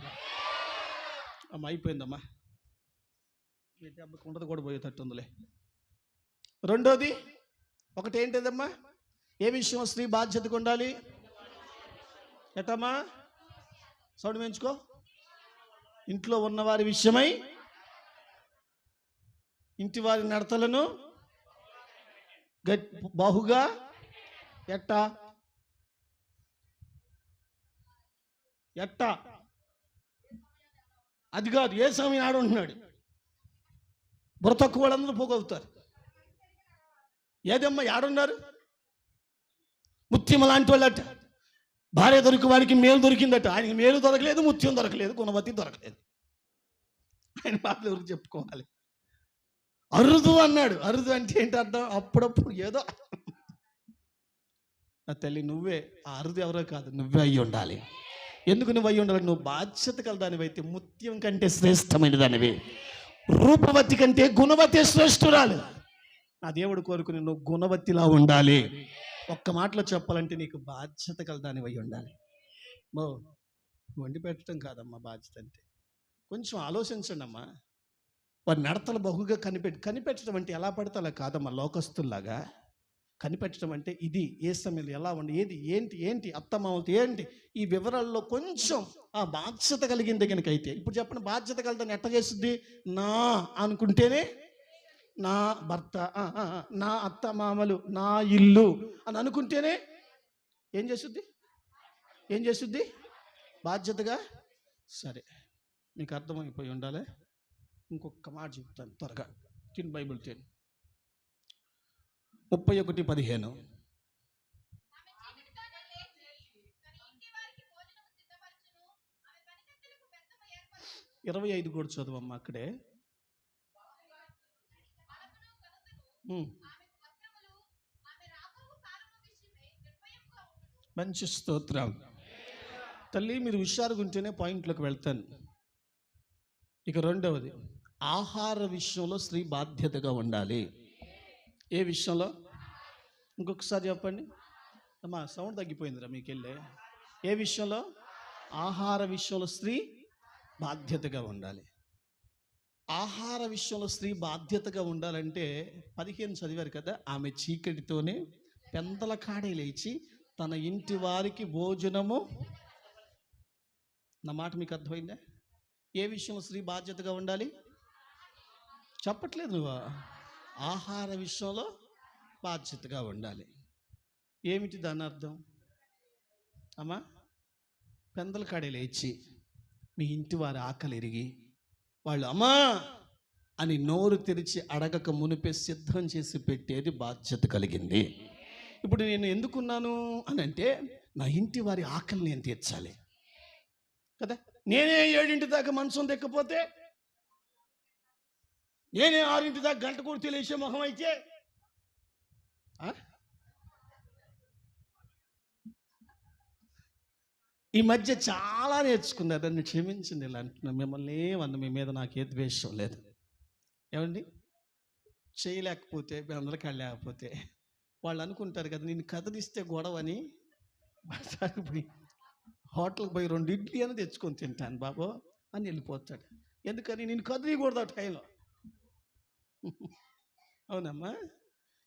అమ్మ అయిపోయిందమ్మా, ఈ దెబ్బకి ఉండదు కూడా పోయేటట్టుందిలే. రెండోది ఒకటి ఏంటిదమ్మా? ఏ విషయం స్త్రీ బాధ్యతగా ఉండాలి? ఎటమ్మా? సౌండ్ పెంచుకో. ఇంట్లో ఉన్నవారి విషయమై ఇంటి వారి నడతలను బాహుగా ఎట్టా అది కాదు, ఏ సమయం ఆడు ఉంటున్నాడు. బుర్ర తక్కువ వాళ్ళందరూ పోగొలుగుతారు. ఏదమ్మా ఆడున్నారు? ముత్యం లాంటి వాళ్ళట. భార్య దొరికి వారికి మేలు దొరికిందట, ఆయనకి మేలు దొరకలేదు, ముత్యం దొరకలేదు, గుణవతి దొరకలేదు. ఆయన బాధ ఎవరికి చెప్పుకోవాలి? అరుదు అన్నాడు. అరుదు అంటే ఏంటి అర్థం? అప్పుడప్పుడు ఏదో. నా తల్లి, నువ్వే ఆ అరుదు ఎవరో కాదు, నువ్వే అయ్యి ఉండాలి. ఎందుకు నువ్వు అయ్యి ఉండాలి? నువ్వు బాధ్యత కలదానివైతే ముత్యం కంటే శ్రేష్టమైన దానివి, రూపవతి కంటే గుణవతి శ్రేష్ఠురాలు. నా దేవుడు కోరుకుని నువ్వు గుణవతిలా ఉండాలి. ఒక్క మాటలో చెప్పాలంటే నీకు బాధ్యత కలదానివై ఉండాలి. వండి పెట్టడం కాదమ్మా బాధ్యత అంటే. కొంచెం ఆలోచించండి అమ్మా. వారి నడతలు బహుగా కనిపెట్టడం అంటే ఎలా పడితే అలా కాదమ్మా, లోకస్తుల్లాగా. కనిపెట్టడం అంటే ఇది, ఏ సమయంలో ఎలా ఉండి, ఏది ఏంటి ఏంటి అత్తమామలతో ఏంటి, ఈ వివరాల్లో కొంచెం ఆ బాధ్యత కలిగింది కనుక అయితే. ఇప్పుడు చెప్పండి, బాధ్యత కలిగిన ఎట్ట చేస్తుంది? నా అనుకుంటేనే నా భర్త, నా అత్తమామలు, నా ఇల్లు అని అనుకుంటేనే ఏం చేస్తుంది? ఏం చేస్తుంది? బాధ్యతగా. సరే, మీకు అర్థమైపోయి ఉండాలి. ఇంకొక మాట చెప్తాను త్వరగా. బైబిల్ 31:15. ఇరవై 25 కూడా చదువమ్మా అక్కడే. మంచి స్తోత్రం తల్లి. మీరు హుషారుగా ఉంటేనే పాయింట్లోకి వెళ్తాను. ఇక రెండవది, ఆహార విషయంలో స్త్రీ బాధ్యతగా ఉండాలి. ఏ విషయంలో? ఇంకొకసారి చెప్పండి అమ్మా, సౌండ్ తగ్గిపోయిందిరా మీకు వెళ్ళే. ఏ విషయంలో? ఆహార విషయంలో స్త్రీ బాధ్యతగా ఉండాలి. ఆహార విషయంలో స్త్రీ బాధ్యతగా ఉండాలంటే 15 చదివారు కదా. ఆమె చీకటితోనే పెందల కాడే లేచి తన ఇంటి వారికి భోజనము. నా మాట మీకు అర్థమైందా? ఏ విషయంలో స్త్రీ బాధ్యతగా ఉండాలి? చెప్పట్లేదు నువ్వు. ఆహార విషయంలో బాధ్యతగా ఉండాలి. ఏమిటి దాని అర్థం అమ్మా? పెందల కాడే లేచి మీ ఇంటి వారి ఆకలి ఎరిగి వాళ్ళు అమ్మా అని నోరు తెరిచి అడగక మునిపే సిద్ధం చేసి పెట్టేది బాధ్యత కలిగింది. ఇప్పుడు నేను ఎందుకున్నాను అని అంటే, నా ఇంటి వారి ఆకలి నేను తీర్చాలి కదా. నేనే 7 దాకా మంచం దెక్కపోతే, నేనే 6 దాకా గంట కూడా తెలిసే మొహం అయితే, ఈ మధ్య చాలా నేర్చుకున్నారు. దాన్ని క్షమించండి ఇలా అంటున్నా. మిమ్మల్ని ఏమన్నా, మీ మీద నాకు ఏ ద్వేషం లేదు. ఏమండి, చేయలేకపోతే అందరికీ లేకపోతే వాళ్ళు అనుకుంటారు కదా, నేను కదిలిస్తే గొడవని. పోయి హోటల్కి పోయి 2 ఇడ్లీ అని తెచ్చుకొని తింటాను బాబు అని వెళ్ళిపోతాడు. ఎందుకని? నేను కదిలికూడదు ఆ టైంలో. అవునమ్మా,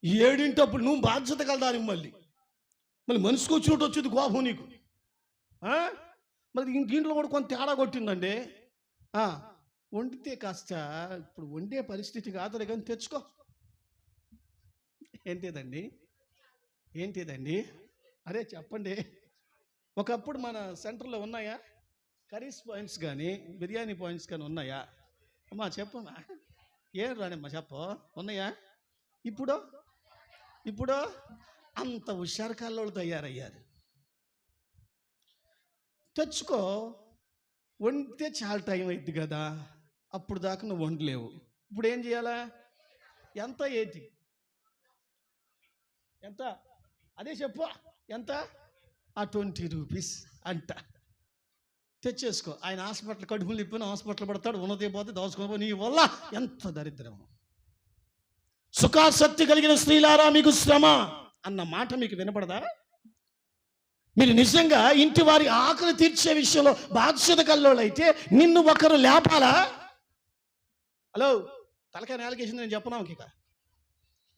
7 నువ్వు బాధ్యత కలదాని మళ్ళీ మనిషికి వచ్చినట్టు వచ్చేది కోపం నీకు. మరి ఇంట్లో కూడా కొంత తేడా కొట్టిందండి. వండితే కాస్త ఇప్పుడు వండే పరిస్థితి కాదులే కానీ తెచ్చుకో. ఏంటిదండి అరే చెప్పండి. ఒకప్పుడు మన సెంటర్లో ఉన్నాయా కర్రీస్ పాయింట్స్ కానీ బిర్యానీ పాయింట్స్ కానీ ఉన్నాయా అమ్మా? చెప్పమ్మా, ఏం రానమ్మా చెప్పు. ఉన్నాయా? ఇప్పుడు అంత హుషారు కాళ్ళు తయారయ్యారు. తెచ్చుకో, వండితే చాలా టైం అవుతుంది కదా, అప్పుడు దాకా నువ్వు వండలేవు. ఇప్పుడు ఏం చేయాలా? ఎంత? ఎంత? అదే చెప్పు. ఎంత? ఆ 20 రూపీస్ అంట. తెచ్చేసుకో. ఆయన హాస్పిటల్ కడుపులు నిప్పిన హాస్పిటల్ పడతాడు, ఉన్నదే పోతే దోచుకో. నీ వల్ల ఎంత దరిద్రము. సుఖాసక్తి కలిగిన స్త్రీలారా మీకు శ్రమ అన్న మాట మీకు వినపడదా? మీరు నిజంగా ఇంటి వారి ఆకలి తీర్చే విషయంలో బాధ్యత కల్లోళ్ళు అయితే నిన్ను ఒకరు లేపాలా? హలో, తలకాయ నేలకేసింది నేను చెప్పనా? ఇక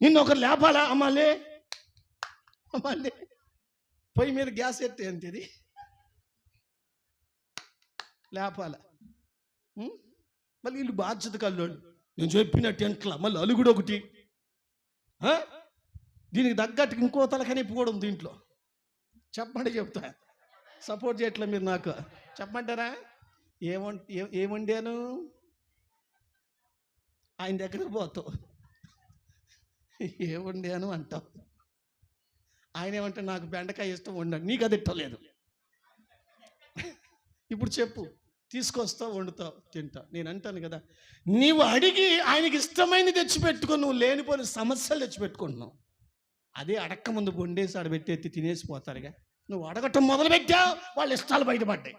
నిన్ను ఒకరు లేపాలా? అమ్మాలే పొయ్యి మీద గ్యాస్ ఎత్తే అంతేది లేపాల. మళ్ళీ వీళ్ళు బాధ్యత కల్లోళ్ళు. నేను చెప్పినట్టు ఎంట్లా మళ్ళీ అలుగుడు ఒకటి. దీనికి తగ్గట్టుకు ఇంకో తలకనిప్పు కూడా ఉంది దీంట్లో. చెప్పండి, చెప్తా. సపోర్ట్ చేయట్లే మీరు నాకు. చెప్పమంటారా? ఏమండాను? ఆయన దగ్గరికి పోతావు, ఏమండాను అంటావు. ఆయన ఏమంటే నాకు బెండకాయ ఇష్టం వండాను, నీకు అది ఇట్టలేదు. ఇప్పుడు చెప్పు, తీసుకొస్తావు, వండుతావు, తింటావు. నేను అంటాను కదా, నీవు అడిగి ఆయనకి ఇష్టమైనది తెచ్చిపెట్టుకో. నువ్వు లేనిపోయిన సమస్యలు తెచ్చిపెట్టుకుంటున్నావు. అదే అడక్క ముందు వండేసి ఆడబెట్టి తినేసిపోతారుగా. నువ్వు అడగటం మొదలు పెట్టావు, వాళ్ళ ఇష్టాలు బయటపడ్డాయి.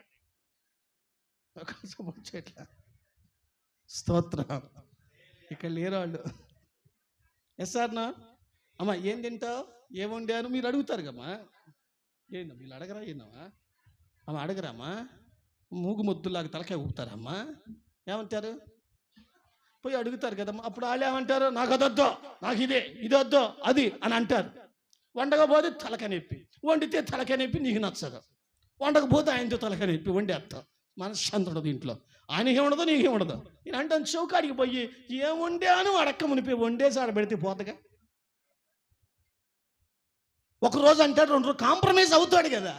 స్తోత్రం. ఇక్కడ లేరు వాళ్ళు. ఎస్ఆర్నా అమ్మా ఏం తింటావు, ఏం వండాను మీరు అడుగుతారు కమ్మా. ఏంటమ్మా వీళ్ళు అడగరా? ఏందమ్మా అమ్మ అడగరామ్మా? మూగు ముద్దులాగా తలకాయ ఊపుతారమ్మా. ఏమంటారు? పోయి అడుగుతారు కదమ్మా. అప్పుడు వాళ్ళు ఏమంటారు? నాకు అదొద్దో, నాకు ఇది వద్దో అది అని అంటారు. వండకపోతే తలకాయ నొప్పి, వండితే తలకాయ నొప్పి నీకు నచ్చదు, వండకపోతే ఆయనతో తలకాయ నొప్పి వండేస్తా. మనశ్శాంతి ఉండదు ఇంట్లో, ఆయనకి ఉండదు నీకే ఉండదు. నేను అంటాను చౌకాడికి పోయి ఏం వండాను అడక్క మునిపి వండేసి ఆడ పెడితే పోతగా. ఒకరోజు అంటాడు, 2 రోజు కాంప్రమైజ్ అవుతాడు కదా.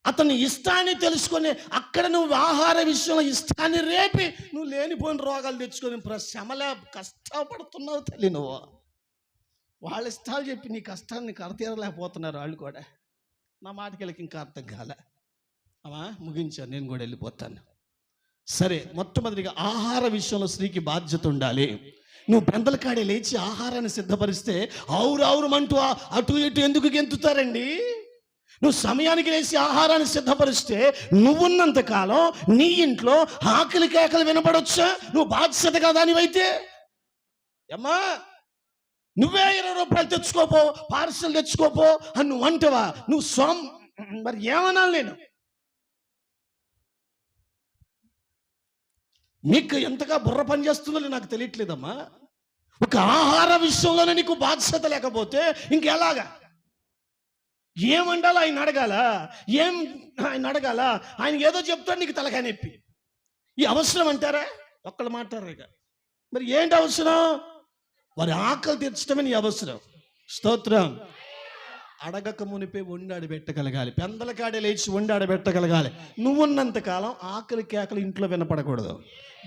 అతని ఇష్టాన్ని తెలుసుకొని అక్కడ నువ్వు ఆహార విషయంలో ఇష్టాన్ని రేపి నువ్వు లేనిపోయిన రోగాలు తెచ్చుకొని శ్రమలా కష్టపడుతున్నావు తల్లి. నువ్వు వాళ్ళ ఇష్టాలు చెప్పి నీ కష్టాన్ని కడతీరలేకపోతున్నారు వాళ్ళు కూడా. నా మాటకి ఇంకా అర్థం కాలే. అమ్మా ముగించాను, నేను కూడా వెళ్ళిపోతాను. సరే, మొట్టమొదటిగా ఆహార విషయంలో స్త్రీకి బాధ్యత ఉండాలి. నువ్వు పెందల కాడే లేచి ఆహారాన్ని సిద్ధపరిస్తే ఆవురావురమంటూ అటు ఇటు ఎందుకు గెంతుతారండి? నువ్వు సమయానికి లేచి ఆహారాన్ని సిద్ధపరిస్తే నువ్వున్నంత కాలం నీ ఇంట్లో ఆకలి కేకలు వినపడొచ్చా? నువ్వు బాధ్యతగా దానివైతే అమ్మా నువ్వే 20 రూపాయలు తెచ్చుకోపో, పార్సల్ తెచ్చుకోపో అని నువ్వు అంటవా? నువ్వు మరి ఏమనాలి నేను? నీకు ఎంతగా బుర్ర పని చేస్తుందో నాకు తెలియట్లేదమ్మా. ఒక ఆహార విషయంలోనే నీకు బాధ్యత లేకపోతే ఇంకెలాగా? ఏమండాలో ఆయన అడగాల, ఆయన అడగాల. ఆయన ఏదో చెప్తాడు, నీకు తలకాయ నొప్పి. ఈ అవసరం అంటారా? ఒక్కళ్ళు మాట్లాడరు ఇక. మరి ఏంటి అవసరం? వారి ఆకలి తీర్చడమే నీ అవసరం. స్తోత్రం. అడగక మునిపే వండాడి పెట్టగలగాలి. పెందల కాడే లేచి వండాడి పెట్టగలగాలి. నువ్వున్నంతకాలం ఆకలి కేకలు ఇంట్లో వినపడకూడదు.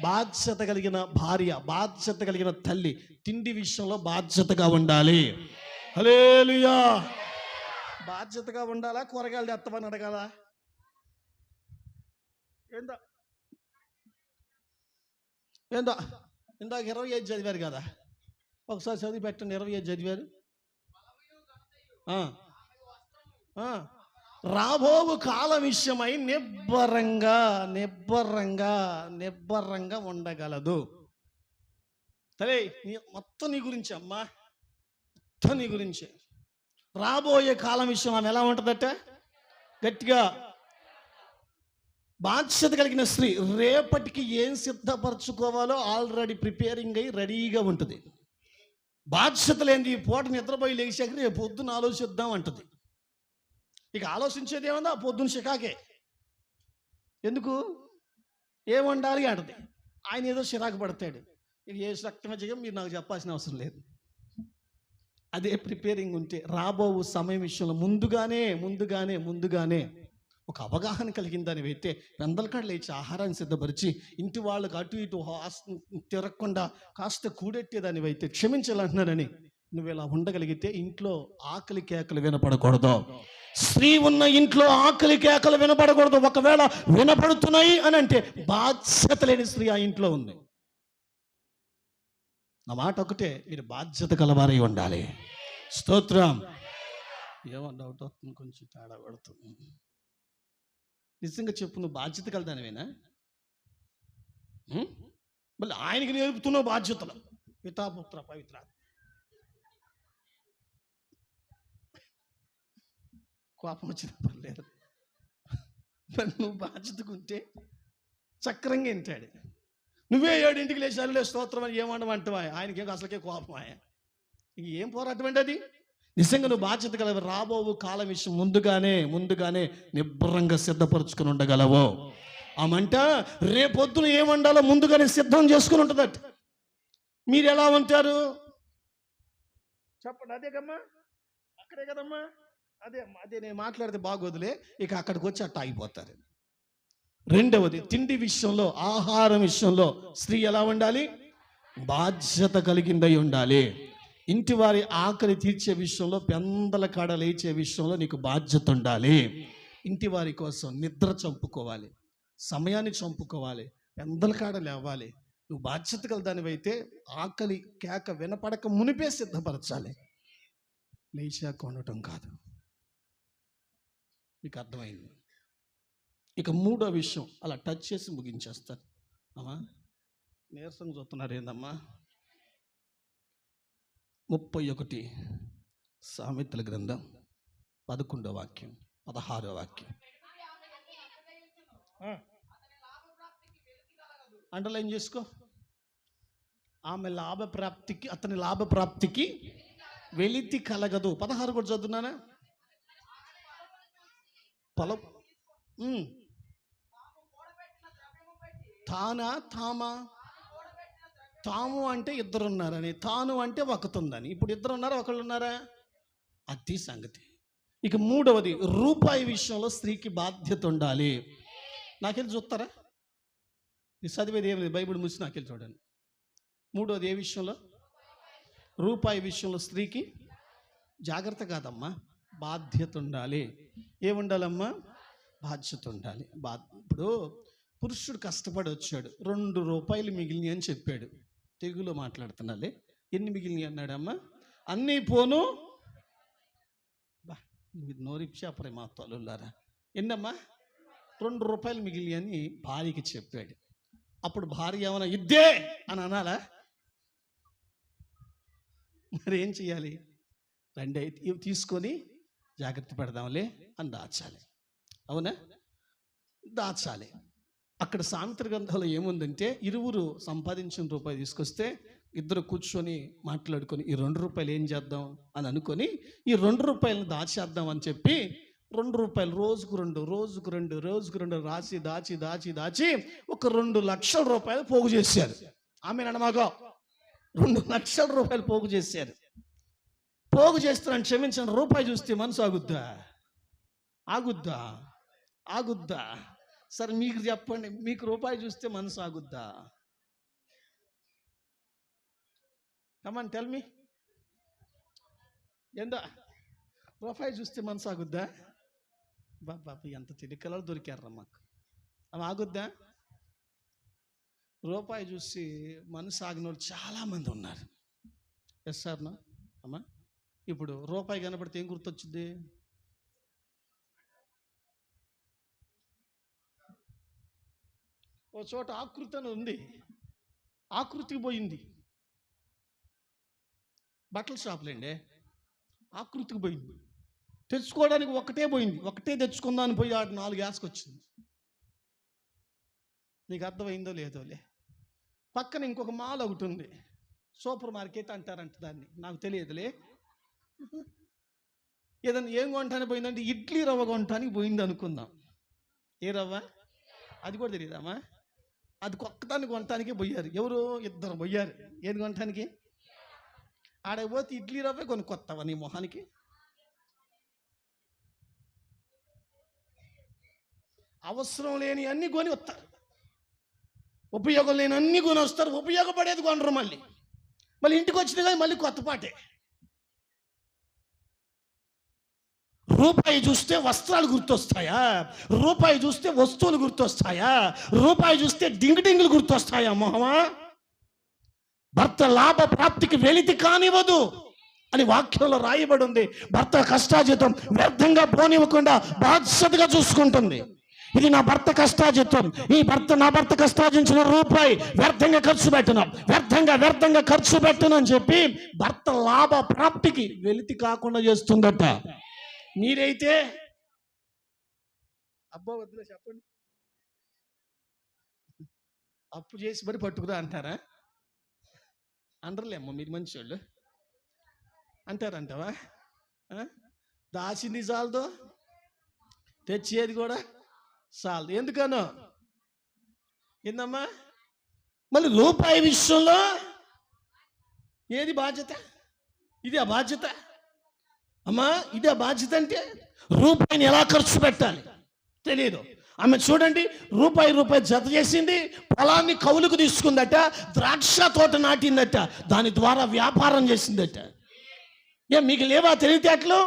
బాధ్యత కలిగిన భార్య, బాధ్యత కలిగిన తల్లి తిండి విషయంలో బాధ్యతగా ఉండాలి. హల్లెలూయా. బాధ్యతగా ఉండాలా? కూరగాయలు తెత్తమని అడగాలా? ఏందో ఇందాక 25 చదివారు కదా, ఒకసారి చదివి పెట్టండి. 25 చదివారు. రాబోవు కాలం విషయమై నిబ్బరంగా ఉండగలదు. సరే, మొత్తం నీ గురించి అమ్మా, మొత్తం నీ గురించి. రాబోయే కాలం విషయం ఆమె ఎలా ఉంటుందట? గట్టిగా బాధ్యత కలిగిన స్త్రీ రేపటికి ఏం సిద్ధపరచుకోవాలో ఆల్రెడీ ప్రిపేరింగ్ అయ్యి రెడీగా ఉంటుంది. బాధ్యత లేనిది ఈ పూట నిద్రపోయి లేచాక రేపు పొద్దున్న ఆలోచిద్దాం అంటుంది. ఇక ఆలోచించేది ఏమన్నా ఆ పొద్దున్న చికాకే. ఎందుకు? ఏం వండాలి అంటది. ఆయన ఏదో చిరాకు పడతాడు. ఇక ఏ రకంగా చేయం మీరు నాకు చెప్పాల్సిన అవసరం లేదు. అదే ప్రిపేరింగ్ ఉంటే రాబో సమయం విషయంలో ముందుగానే ఒక అవగాహన కలిగిన దానివైతే పెందలకాడ లేచి ఆహారాన్ని సిద్ధపరిచి ఇంటి వాళ్ళకు అటు ఇటు తిరగకుండా కాస్త కూడెట్టేదానివైతే క్షమించాలంటున్నానని నువ్వు ఇలా ఉండగలిగితే ఇంట్లో ఆకలి కేకలు వినపడకూడదు. స్త్రీ ఉన్న ఇంట్లో ఆకలి కేకలు వినపడకూడదు. ఒకవేళ వినపడుతున్నాయి అని అంటే బాధ్యత లేని స్త్రీ ఆ ఇంట్లో ఉంది. నా మాట ఒకటే, మీరు బాధ్యత కలవారై ఉండాలి. స్తోత్రం. ఏమో డౌట్ అవుతుంది, కొంచెం తేడా పడుతుంది. నిజంగా చెప్పు, నువ్వు బాధ్యత కలదానివేనా? మళ్ళీ ఆయనకి నేర్పుతున్నావు బాధ్యతలు. పితాపుత్ర పవిత్ర కోపం వచ్చిన పర్లేదు. మరి నువ్వు బాధ్యతకుంటే చక్రంగా వింటాడు. నువ్వే 7ంటికి లేచారులే స్తోత్రం అని ఏమంటావా? ఆయనకేం అసలుకే కోపం. ఇంక ఏం పోరాటం అండి అది? నిజంగా నువ్వు బాధ్యత కలవు. రాబోవు కాలం విషయం ముందుగానే నిబ్బరంగా సిద్ధపరచుకుని ఉండగలవు. ఆమంట రేపొద్దున ఏమండాలో ముందుగానే సిద్ధం చేసుకుని ఉంటుందట. మీరు ఎలా ఉంటారు చెప్పండి? అదే కమ్మా, అక్కడే కదమ్మా, అదే నేను మాట్లాడితే బాగోదులే. ఇక అక్కడికి వచ్చి అట్ట ఆగిపోతారు. రెండవది, తిండి విషయంలో, ఆహారం విషయంలో స్త్రీ ఎలా ఉండాలి? బాధ్యత కలిగిందై ఉండాలి. ఇంటి వారి ఆకలి తీర్చే విషయంలో, పెందల కాడ లేచే విషయంలో నీకు బాధ్యత ఉండాలి. ఇంటి వారి కోసం నిద్ర చంపుకోవాలి, సమయాన్ని చంపుకోవాలి, పెందల కాడ లేవాలి. నువ్వు బాధ్యత కలదానివైతే ఆకలి కేక వినపడక మునిపే సిద్ధపరచాలి, లేచాక ఉండటం కాదు. మీకు అర్థమైంది? ఇక మూడో విషయం అలా టచ్ చేసి ముగించేస్తాను. అమ్మా నీరసం చూస్తున్నారు ఏందమ్మా? 31 సామెతల గ్రంథం 11వ వాక్యం 16వ వాక్యం. అండర్లైన్ చేసుకో. ఆమె అతని లాభప్రాప్తికి వెలితి కలగదు. 16 కూడా చదువున్నానా? పొలం తానా తామా? తాము అంటే ఇద్దరు ఉన్నారని, తాను అంటే ఒకతుందని. ఇప్పుడు ఇద్దరు ఉన్నారా, ఒకళ్ళు ఉన్నారా? అది సంగతి. ఇక మూడవది, రూపాయి విషయంలో స్త్రీకి బాధ్యత ఉండాలి. నాకెళ్ళి చూస్తారా? ఈ చదివేది ఏమి లేదు, బైబిల్ మూసి నాకెళ్ళి చూడండి. మూడవది ఏ విషయంలో? రూపాయి విషయంలో స్త్రీకి జాగ్రత్త కాదమ్మా, బాధ్యత ఉండాలి. ఏముండాలమ్మా? బాధ్యత ఉండాలి. ఇప్పుడు పురుషుడు కష్టపడి వచ్చాడు, 2 రూపాయలు మిగిలినాయి అని చెప్పాడు. తెలుగులో మాట్లాడుతున్నాలే. ఎన్ని మిగిలినాయి అన్నాడమ్మా? అన్నీ పోను. మీరు నోరిప్పి చెప్పరే మా తల్లులారా. ఎన్నమ్మా? 2 రూపాయలు మిగిలినాయి అని భార్యకి చెప్పాడు. అప్పుడు భార్య ఏమన్నా ఇద్దే అని అనాలా? మరి ఏం చెయ్యాలి? 2 తీసుకొని జాగ్రత్త పెడదాంలే అని దాచాలి. అవునా? దాచాలి. అక్కడ సామెతల గ్రంథంలో ఏముందంటే, ఇరువురు సంపాదించిన రూపాయి తీసుకొస్తే ఇద్దరు కూర్చొని మాట్లాడుకొని ఈ 2 రూపాయలు ఏం చేద్దాం అని అనుకొని ఈ 2 రూపాయలను దాచేద్దాం అని చెప్పి 2 రూపాయలు రోజుకు 2 రాసి దాచి దాచి దాచి ఒక 2 లక్షల రూపాయలు పోగు చేశారు. ఆమె నడమాగో 2 లక్షల రూపాయలు పోగు చేశారు. పోగు చేస్తున్నాను, క్షమించండి, రూపాయి చూస్తే మనసు ఆగుద్దా? ఆగుద్దా? ఆగుద్దా? సరే మీకు చెప్పండి, మీకు రూపాయి చూస్తే మనసు ఆగుద్దా? Come on tell me. ఏందా రూపాయి చూస్తే మనసు ఆగుద్దా? బాబా ఎంత చిలికలలో దొరికారా మాకు. అవి ఆగుద్దా? రూపాయి చూసి మనసు ఆగిన వాళ్ళు చాలామంది ఉన్నారు. ఎస్ సార్ నా అమ్మా. ఇప్పుడు రూపాయి కనబడితే ఏం గుర్తొచ్చింది? ఓ చోట ఆకృతి అని ఉంది, ఆకృతికి పోయింది. బట్టల షాపులేండి, ఆకృతికి పోయింది. తెచ్చుకోవడానికి ఒకటే పోయింది, ఒకటే తెచ్చుకుందామని పోయి 4 వేసుకొచ్చింది. నీకు అర్థమైందో లేదోలే. పక్కన ఇంకొక మాల్ ఒకటి ఉంది, సూపర్ మార్కెట్ అంటారంట దాన్ని, నాకు తెలియదులే. ఏదన్నా ఏం కొంటానికి పోయిందంటే ఇడ్లీ రవ్వ కొంటానికి పోయింది అనుకుందాం. ఏ రవ్వ? అది కూడా తెలియదమ్మా. అది ఒక్కదాన్ని కొనటానికి పోయారు. ఎవరు? 2 పోయారు. ఏది కొనటానికి? ఆడకి పోతే ఇడ్లీ రవ్వే కొనుక్కొస్తావా నీ మొహానికి? అవసరం లేని అన్ని కొని వస్తారు, ఉపయోగం లేని అన్ని కొని వస్తారు, ఉపయోగపడేది కొనరు. మళ్ళీ ఇంటికి వచ్చిన కానీ మళ్ళీ కొత్త పాటే. రూపాయి చూస్తే వస్త్రాలు గుర్తొస్తాయా? రూపాయి చూస్తే వస్తువులు గుర్తొస్తాయా? రూపాయి చూస్తే డింగులు గుర్తొస్తాయా మొహమా? భర్త లాభ ప్రాప్తికి వెలితి కానివ్వదు అని వాక్యంలో రాయబడి ఉంది. భర్త కష్టాజితం వ్యర్థంగా పోనివ్వకుండా బాధ్యతగా చూసుకుంటుంది. ఇది నా భర్త కష్టాజితం, నా భర్త కష్టార్జించిన రూపాయి వ్యర్థంగా ఖర్చు పెట్టను అని చెప్పి భర్త లాభ ప్రాప్తికి వెలితి కాకుండా చేస్తుందట. మీరైతే అబ్బా వద్దులే చెప్పండి, అప్పు చేసి మరి పట్టుకురా అంటారా? అంటారులే అమ్మ, మీరు మంచి వాళ్ళు అంటారంటావా? దాచింది చాలదు, తెచ్చేది కూడా చాలదు. ఎందుకనో ఏందమ్మా? మళ్ళీ రూపాయి విషయంలో ఏది బాధ్యత? ఇది ఆ బాధ్యత అమ్మా, ఇదే బాధ్యత. అంటే రూపాయిని ఎలా ఖర్చు పెట్టాలి తెలియదు. ఆమె చూడండి, రూపాయి జత చేసింది, పొలాన్ని కౌలుకు తీసుకుందట, ద్రాక్ష తోట నాటిందట, దాని ద్వారా వ్యాపారం చేసిందట. మీకు లేవా తెలివితేటలు?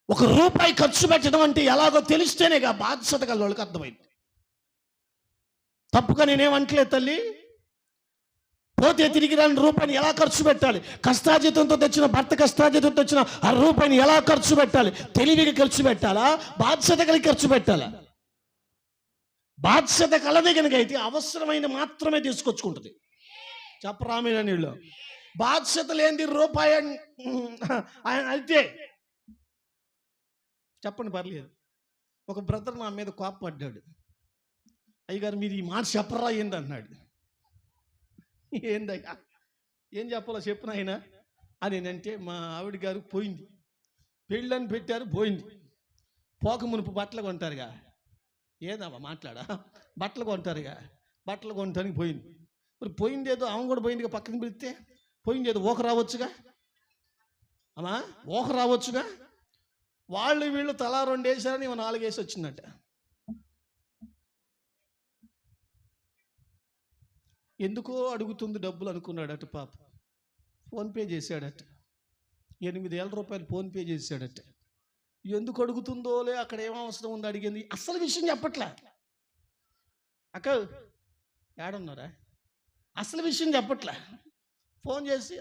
ఒక రూపాయి ఖర్చు పెట్టడం అంటే ఎలాగో తెలిస్తేనేగా బాధ్యత గల వాళ్ళకి అర్థమైంది. తప్పుగా నేనేమంటలేదు తల్లి. పోతే తిరిగి రాని రూపాయిని ఎలా ఖర్చు పెట్టాలి? కష్టార్జితంతో తెచ్చిన భర్త కష్టార్జితంతో తెచ్చిన ఆ రూపాయిని ఎలా ఖర్చు పెట్టాలి? తెలివిగా ఖర్చు పెట్టాలా? బాధ్యత కలిగి ఖర్చు పెట్టాలా? బాధ్యత కలదే కనుక అయితే అవసరమైన మాత్రమే తీసుకొచ్చుకుంటుంది. చెప్పరామైన నీళ్ళు బాధ్యత లేనిది రూపాయి అయితే చెప్పండి పర్లేదు. ఒక బ్రదర్ నా మీద కోపపడ్డాడు. అయ్యగారు మీరు ఈ మాట చెప్పరా ఏంది అన్నాడు. ఏందయ్యా? ఏం చెప్పాలో చెప్పిన ఆయన అని అంటే మా ఆవిడ గారు పోయింది. పెళ్ళని పెట్టారు, పోయింది. పోక మునుపు బట్టలు కొంటారుగా, ఏదమ్మా మాట్లాడా, బట్టలు కొంటారుగా, బట్టలు కొనటానికి పోయింది. మరి పోయిందేదో ఆమె కూడా పోయిందిగా, పక్కన పిలిస్తే పోయిందేదో ఓక రావచ్చుగా, అమ్మా ఓక రావచ్చుగా. వాళ్ళు వీళ్ళు తలా 2 వేసారని 4 వేసి వచ్చిందట. ఎందుకో అడుగుతుంది డబ్బులు అనుకున్నాడట పాప. ఫోన్పే చేశాడట, 8,000 రూపాయలు ఫోన్పే చేశాడట. ఎందుకు అడుగుతుందోలే, అక్కడ ఏం అవసరం ఉంది అడిగింది. అసలు విషయం చెప్పట్లే. అక్క ఏడున్నారా, అసలు విషయం చెప్పట్లే. ఫోన్ చేసి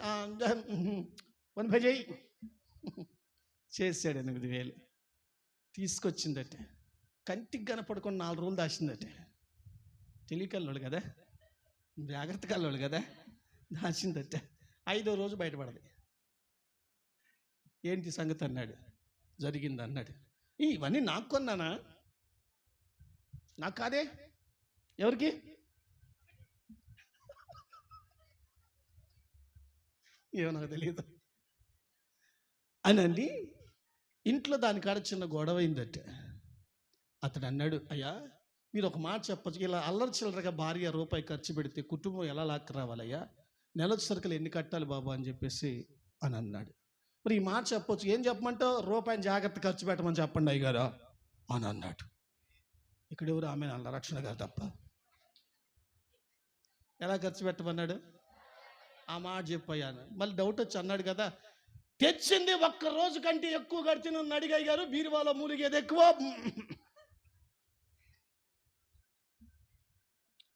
ఫోన్పే చేయి చేశాడు. 8,000 తీసుకొచ్చిందట. కంటికి కనపడకుండా 4 రోజులు దాచిందట. తెలియకల్లోడు కదా, జాగ్రత్త కల్లోడు కదా, దాచిందట. 5వ రోజు బయటపడదు. ఏంటి సంగతి అన్నాడు. జరిగింది అన్నాడు. ఇవన్నీ నాకు కొన్నానా, నాకు కాదే, ఎవరికి, ఏమో నాకు తెలియదు అనండి. ఇంట్లో దానికాడ చిన్న గొడవ అయిందట. అతడు అన్నాడు, అయ్యా మీరు ఒక మాట చెప్పచ్చు, ఇలా అల్లరి చిల్లరగా భార్య రూపాయి ఖర్చు పెడితే కుటుంబం ఎలా లాక్కు రావాలయ్యా, నెలకు సరుకులు ఎన్ని కట్టాలి బాబు అని చెప్పేసి అని అన్నాడు. మరి ఈ మాట చెప్పొచ్చు. ఏం చెప్పమంటావు, రూపాయిని జాగ్రత్త ఖర్చు పెట్టమని చెప్పండి అయ్యగారు అని అన్నాడు. ఇక్కడ ఎవరు ఆమె అన్న రక్షణ గారు తప్ప. ఎలా ఖర్చు పెట్టమన్నాడు, ఆ మాట చెప్పయ్యాను. మళ్ళీ డౌట్ వచ్చి అన్నాడు కదా, తెచ్చింది 1 రోజు కంటే ఎక్కువ గడిచి నన్ను అడిగాయి గారు, బీరువాలో మూలిగేది ఎక్కువ.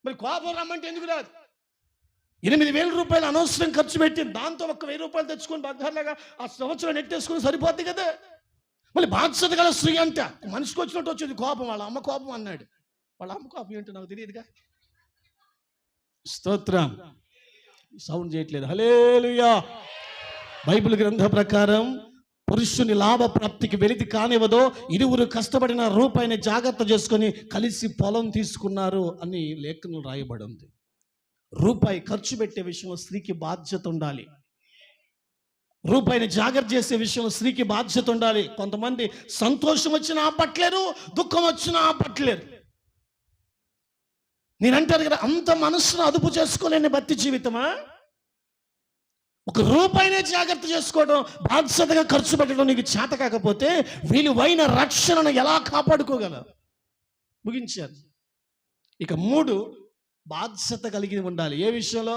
మరి కోపం రమ్మంటే ఎందుకు రాదు? 8,000 రూపాయలు అనవసరం ఖర్చు పెట్టి దాంతో 1,000 రూపాయలు తెచ్చుకొని బంగారులాగా ఆ సంవత్సరం నెట్టేసుకుని సరిపోద్ది కదా. మళ్ళీ బాధ్యత గల స్త్రీ అంట, మనిషికి వచ్చినట్టు వచ్చేది కోపం. వాళ్ళ అమ్మ కోపం అన్నాడు. వాళ్ళ అమ్మ కోపం ఏంటో నాకు తెలియదుగా. స్తోత్రం. సౌండ్ చేయట్లేదు. హల్లెలూయా. బైబిల్ గ్రంథ ప్రకారం పురుషుని లాభ ప్రాప్తికి వెలితి కానివ్వదో, ఇరువురు కష్టపడిన రూపాయిని జాగ్రత్త చేసుకొని కలిసి పొలం తీసుకున్నారు అని లేఖనంలో రాయబడి ఉంది. రూపాయి ఖర్చు పెట్టే విషయంలో స్త్రీకి బాధ్యత ఉండాలి. రూపాయిని జాగ్రత్త చేసే విషయంలో స్త్రీకి బాధ్యత ఉండాలి. కొంతమంది సంతోషం వచ్చినా ఆపట్లేరు, దుఃఖం వచ్చినా ఆపట్లేరు. నేనంటారు కదా, అంత మనసును అదుపు చేసుకోలేని భక్తి జీవితమా? 1 రూపాయినే జాగ్రత్త చేసుకోవడం, బాధ్యతగా ఖర్చు పెట్టడం నీకు చేత కాకపోతే విలువైన రక్షణను ఎలా కాపాడుకోగలవు? ముగించారు. ఇక 3 బాధ్యత కలిగి ఉండాలి. ఏ విషయంలో?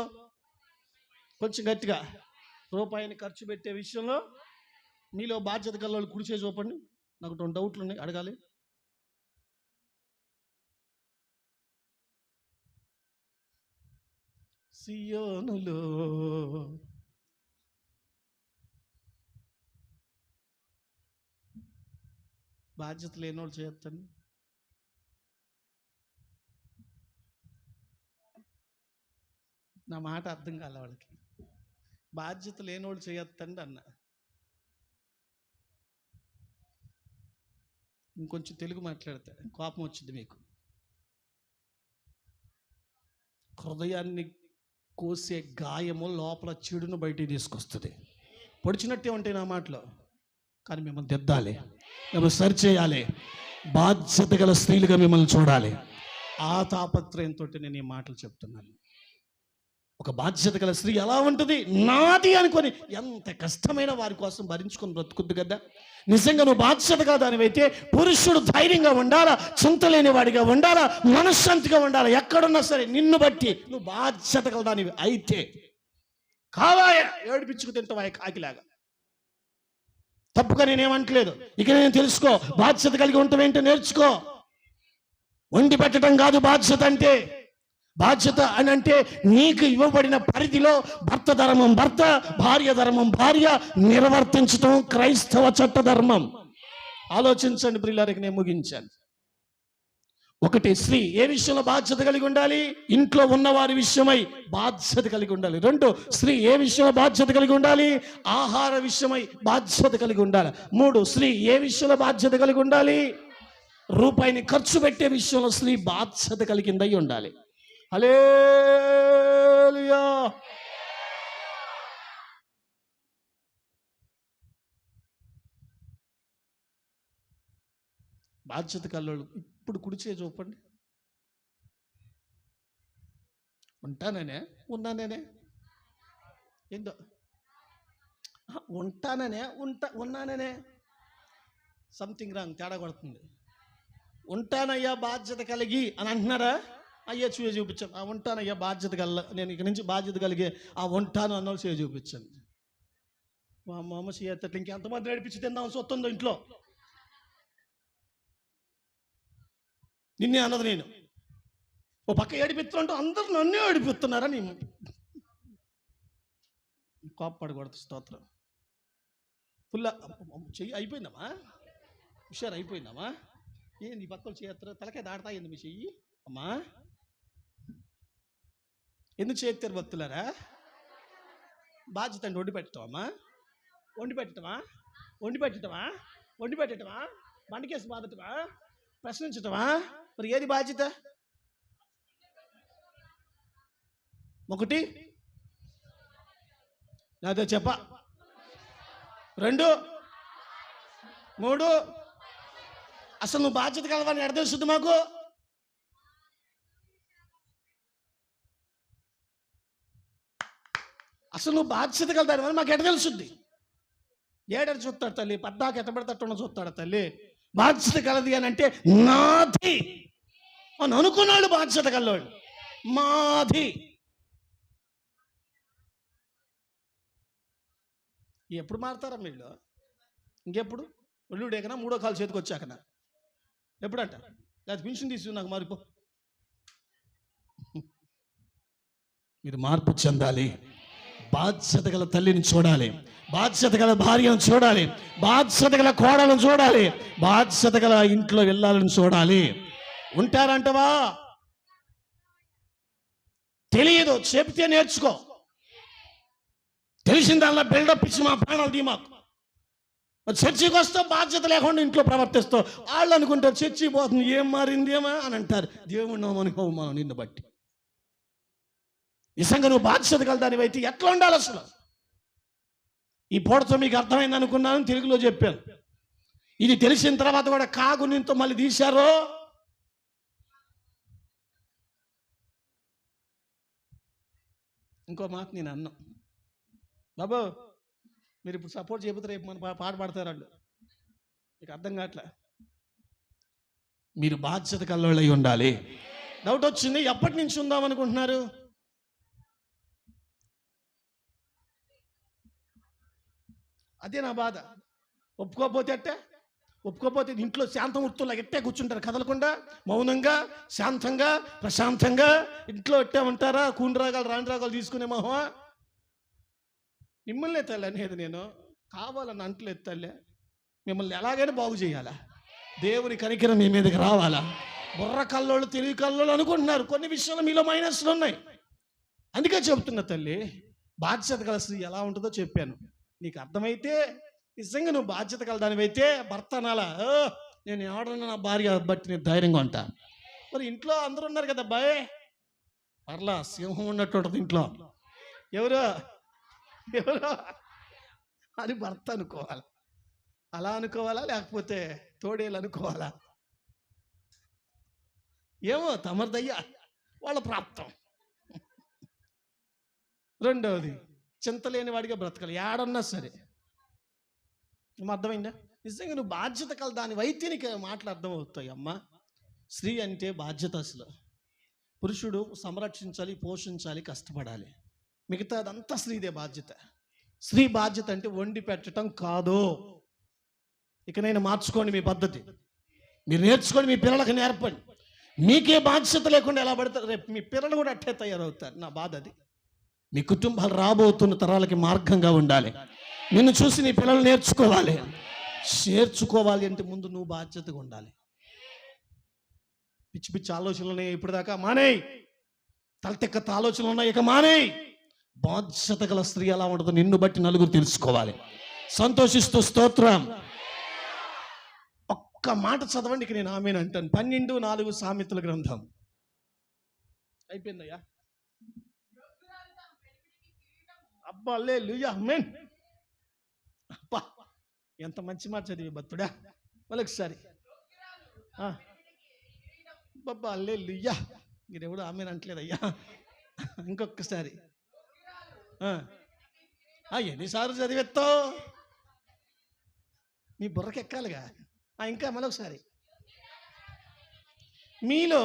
కొంచెం గట్టిగా. రూపాయిని ఖర్చు పెట్టే విషయంలో మీలో బాధ్యత గల వాళ్ళు కుడిచే చూపండి. నాకు 2 డౌట్లు ఉన్నాయి, అడగాలి. సియోనులో బాధ్యత లేనోళ్ళు చేయొద్దండి. నా మాట అర్థం కాలే వాళ్ళకి. బాధ్యత లేనోళ్ళు చేయొద్దండి అన్న. ఇంకొంచెం తెలుగు మాట్లాడితే కోపం వచ్చింది మీకు. హృదయాన్ని కోసే గాయము లోపల చెడును బయటికి తీసుకొస్తుంది. పొడిచినట్టే ఉంటాయి నా మాటలో, కానీ మిమ్మల్ని దిద్దాలి, మిమ్మల్ని సరిచేయాలి, బాధ్యత గల స్త్రీలుగా మిమ్మల్ని చూడాలి. ఆ తాపత్రయంతో నేను ఈ మాటలు చెప్తున్నాను. ఒక బాధ్యత గల స్త్రీ ఎలా ఉంటుంది? నాది అనుకొని ఎంత కష్టమైన వారి కోసం భరించుకొని బ్రతుకుద్దు కదా. నిజంగా నువ్వు బాధ్యతగా దానివైతే పురుషుడు ధైర్యంగా ఉండాలా, చింతలేని వాడిగా ఉండాలా, మనశ్శాంతిగా ఉండాలా. ఎక్కడున్నా సరే నిన్ను బట్టి నువ్వు బాధ్యత గల దానివి అయితే కావాయా ఏడిపించుకు తింటావా కాకిలాగా. తప్పుగా నేనేమంటలేదు. ఇక నేను తెలుసుకో, బాధ్యత కలిగి ఉంటావేంటో నేర్చుకో. వండి పెట్టడం కాదు బాధ్యత అంటే. బాధ్యత అని అంటే నీకు ఇవ్వబడిన పరిధిలో భర్త ధర్మం భర్త, భార్య ధర్మం భార్య నిర్వర్తించడం క్రైస్తవ చట్ట ధర్మం. ఆలోచించండి ప్రియులారికి, నేను ముగించాను. 1 స్త్రీ ఏ విషయంలో బాధ్యత కలిగి ఉండాలి? ఇంట్లో ఉన్నవారి విషయమై బాధ్యత కలిగి ఉండాలి. 2 స్త్రీ ఏ విషయంలో బాధ్యత కలిగి ఉండాలి? ఆహార విషయమై బాధ్యత కలిగి ఉండాలి. 3 స్త్రీ ఏ విషయంలో బాధ్యత కలిగి ఉండాలి? రూపాయిని ఖర్చు పెట్టే విషయంలో స్త్రీ బాధ్యత కలిగిందై ఉండాలి. హల్లెలూయా. బాధ్యత కల్లోళ్ళు ఇప్పుడు కుడిచే చూపండి. ఉంటాననే ఉన్నానే ఏందో ఉంటాననే ఉన్నాననే సంథింగ్ రాంగ్, తేడా కొడుతుంది. ఉంటానయ్యా బాధ్యత కలిగి అని అంటున్నారా? అయ్యా చూపించాను. ఉంటానయ్యా బాధ్యత నేను ఇక నుంచి బాధ్యత కలిగి ఉంటాను అన్న చూపించాను. మా అమ్మ చేయత్తట్లు ఇంకెంతమంది నడిపించి తిందాం సొత్తుందో ఇంట్లో. నిన్నే అన్నది నేను. ఓ పక్క ఏడిపిస్తుంటూ అందరూ నన్నే ఏడిపిస్తున్నారా? నేను కోప్పడకూడదు. స్తోత్రం. ఫుల్ చెయ్యి అయిపోయిందమ్మా, హుషారు అయిపోయిందమ్మా. ఏంది పక్కలు చేస్తారు? తలకే దాడతా ఏంది మీ చెయ్యి అమ్మా? ఎందుకు చేస్తారు భక్తులారా? బాధ్యత అంటే వండి పెట్టటమా? వండి పెట్టటమా? వండి పెట్టటమా? వండి పెట్టటమా? బండకేసి బాధటమా? ప్రశ్నించటమా? మరి ఏది బాధ్యత? ఒకటి నాతో చెప్ప, 2, 3 అసలు నువ్వు బాధ్యత కలవని ఎడ తెలుస్తుంది మాకు? అసలు నువ్వు బాధ్యత కలదాని మాకు ఎడ తెలుస్తుంది? ఏడాడు చూస్తాడు తల్లి, పద్దాకు ఎట్టబడతట్టున్న చూస్తాడు తల్లి. బాధ్యత కలది అని అంటే నాది అని అనుకున్నాడు. బాధ్యత కలవాడు మాది. ఎప్పుడు మారుతారా వీళ్ళు? ఇంకెప్పుడు? ఒళ్ళుడేకనా 3వ కాలు చేతికి వచ్చాకనా? ఎప్పుడంట? లేదా పెన్షన్ తీసుకు నాకు మారిపో. మీరు మార్పు చెందాలి. బాధ్యత గల తల్లిని చూడాలి, బాధ్యత గల భార్యను చూడాలి, బాధ్యత గల కోడలను చూడాలి, బాధ్యత గల ఇంట్లో వెళ్ళాలని చూడాలి. ఉంటారంటవా? తెలియదు, చెప్తే నేర్చుకో. తెలిసిన దానిలో బిల్డప్ ఇచ్చి మా ప్రాణాలు దీమాకు. చర్చికి వస్తావు బాధ్యత లేకుండా ఇంట్లో ప్రవర్తిస్తావు. వాళ్ళు అనుకుంటారు చర్చి పోతుంది, ఏం మారిందేమా అని అంటారు. దేవుడు అనుకోవు మనం నిన్ను బట్టి. నిజంగా నువ్వు బాధ్యత కలదానివైతే ఎట్లా ఉండాలి అసలు? ఈ పూటతో మీకు అర్థమైంది అనుకున్నాను, తెలుగులో చెప్పాను. ఇది తెలిసిన తర్వాత కూడా కాగు నింతో మళ్ళీ తీశారో. ఇంకో మాట నేను అన్నా, బాబు మీరు ఇప్పుడు సపోర్ట్ చేయబోతే రేపు మన పాట పాడతారు వాళ్ళు. మీకు అర్థం కావట్లే. మీరు బాధ్యత కల్లోళ్ళై ఉండాలి. డౌట్ వచ్చింది, ఎప్పటి నుంచి ఉందాం అనుకుంటున్నారు? అదే నా బాధ. ఒప్పుకోకపోతే అట్టే, ఒప్పుకోకపోతే ఇంట్లో శాంతమూర్తులా ఎట్టే కూర్చుంటారు, కదలకుండా మౌనంగా శాంతంగా ప్రశాంతంగా ఇంట్లో ఎట్టే ఉంటారా? కూని రాగాలు రాని రాగాలు తీసుకునే మొహమా? మిమ్మల్ని తల్లి అనేది నేను కావాలని అంటలేదు తల్లి. మిమ్మల్ని ఎలాగైనా బాగు చేయాలా? దేవుని కనికరం మీ మీదకి రావాలా? బుర్ర కల్లోళ్ళు తెలివి కల్లోళ్ళు అనుకుంటున్నారు. కొన్ని విషయాలు మీలో మైనస్లు ఉన్నాయి. అందుకే చెబుతున్నా తల్లి, బాధ్యత కల స్త్రీ ఎలా ఉంటుందో చెప్పాను. నీకు అర్థమైతే నిజంగా నువ్వు బాధ్యత కలదానివైతే భర్త అనాలా, నేను ఎవడన్నా నా భార్య బట్టి నేను ధైర్యంగా ఉంటా. మరి ఇంట్లో అందరూ ఉన్నారు కదా అబ్బాయి, పర్లా సింహం ఉన్నట్టు ఉంటుంది ఇంట్లో. ఎవరో అని భర్త అనుకోవాలి. అలా అనుకోవాలా లేకపోతే తోడేలు అనుకోవాలా? ఏమో తమరిదయ్యా, వాళ్ళ ప్రాప్తం. రెండవది, చింతలేని వాడిగా బ్రతకాలి ఏడన్నా సరే. అర్థమైందా? నిజంగా నువ్వు బాధ్యత కల దాని వైతే నీకు మాటలు అర్థమవుతాయి. అమ్మ, స్త్రీ అంటే బాధ్యత. అసలు పురుషుడు సంరక్షించాలి, పోషించాలి, కష్టపడాలి. మిగతాదంతా స్త్రీదే బాధ్యత. స్త్రీ బాధ్యత అంటే వండి పెట్టడం కాదు. ఇకనైనా మార్చుకోండి మీ పద్ధతి. మీరు నేర్చుకొని మీ పిల్లలకు నేర్పండి. మీకే బాధ్యత లేకుండా ఎలా పడతారు? రేపు మీ పిల్లలు కూడా అట్టే తయారవుతారు. నా బాధ అది. మీ కుటుంబాలు రాబోతున్న తరాలకి మార్గంగా ఉండాలి. నిన్ను చూసి నీ పిల్లలు నేర్చుకోవాలి. అంటే ముందు నువ్వు బాధ్యతగా ఉండాలి. పిచ్చి పిచ్చి ఆలోచనలు ఉన్నాయి ఇప్పటిదాకా, మానేయ్. తలతెక్కత ఆలోచనలు ఉన్నాయి, ఇక మానేయ్. బాధ్యత గల స్త్రీ ఎలా ఉంటుందో నిన్ను బట్టి నలుగురు తెలుసుకోవాలి. సంతోషిస్తూ స్తోత్రం. ఒక్క మాట చదవండి, ఇక నేను ఆమెను అంటాను. 12:4 సామెతల గ్రంథం. అయిపోయిందయ్యా. అబ్బా హల్లెలూయా ఆమేన్. అబ్బా ఎంత మంచి మాట చదివి భక్తుడా. మళ్ళొకసారి బాబా అల్లెలుయ్యా, మీరెవడు ఆమె అంటలేదయ్యా. ఇంకొకసారి ఎన్నిసార్లు చదివేస్తావు, మీ బుర్రకి ఎక్కాలిగా. ఇంకా మరొకసారి, మీలో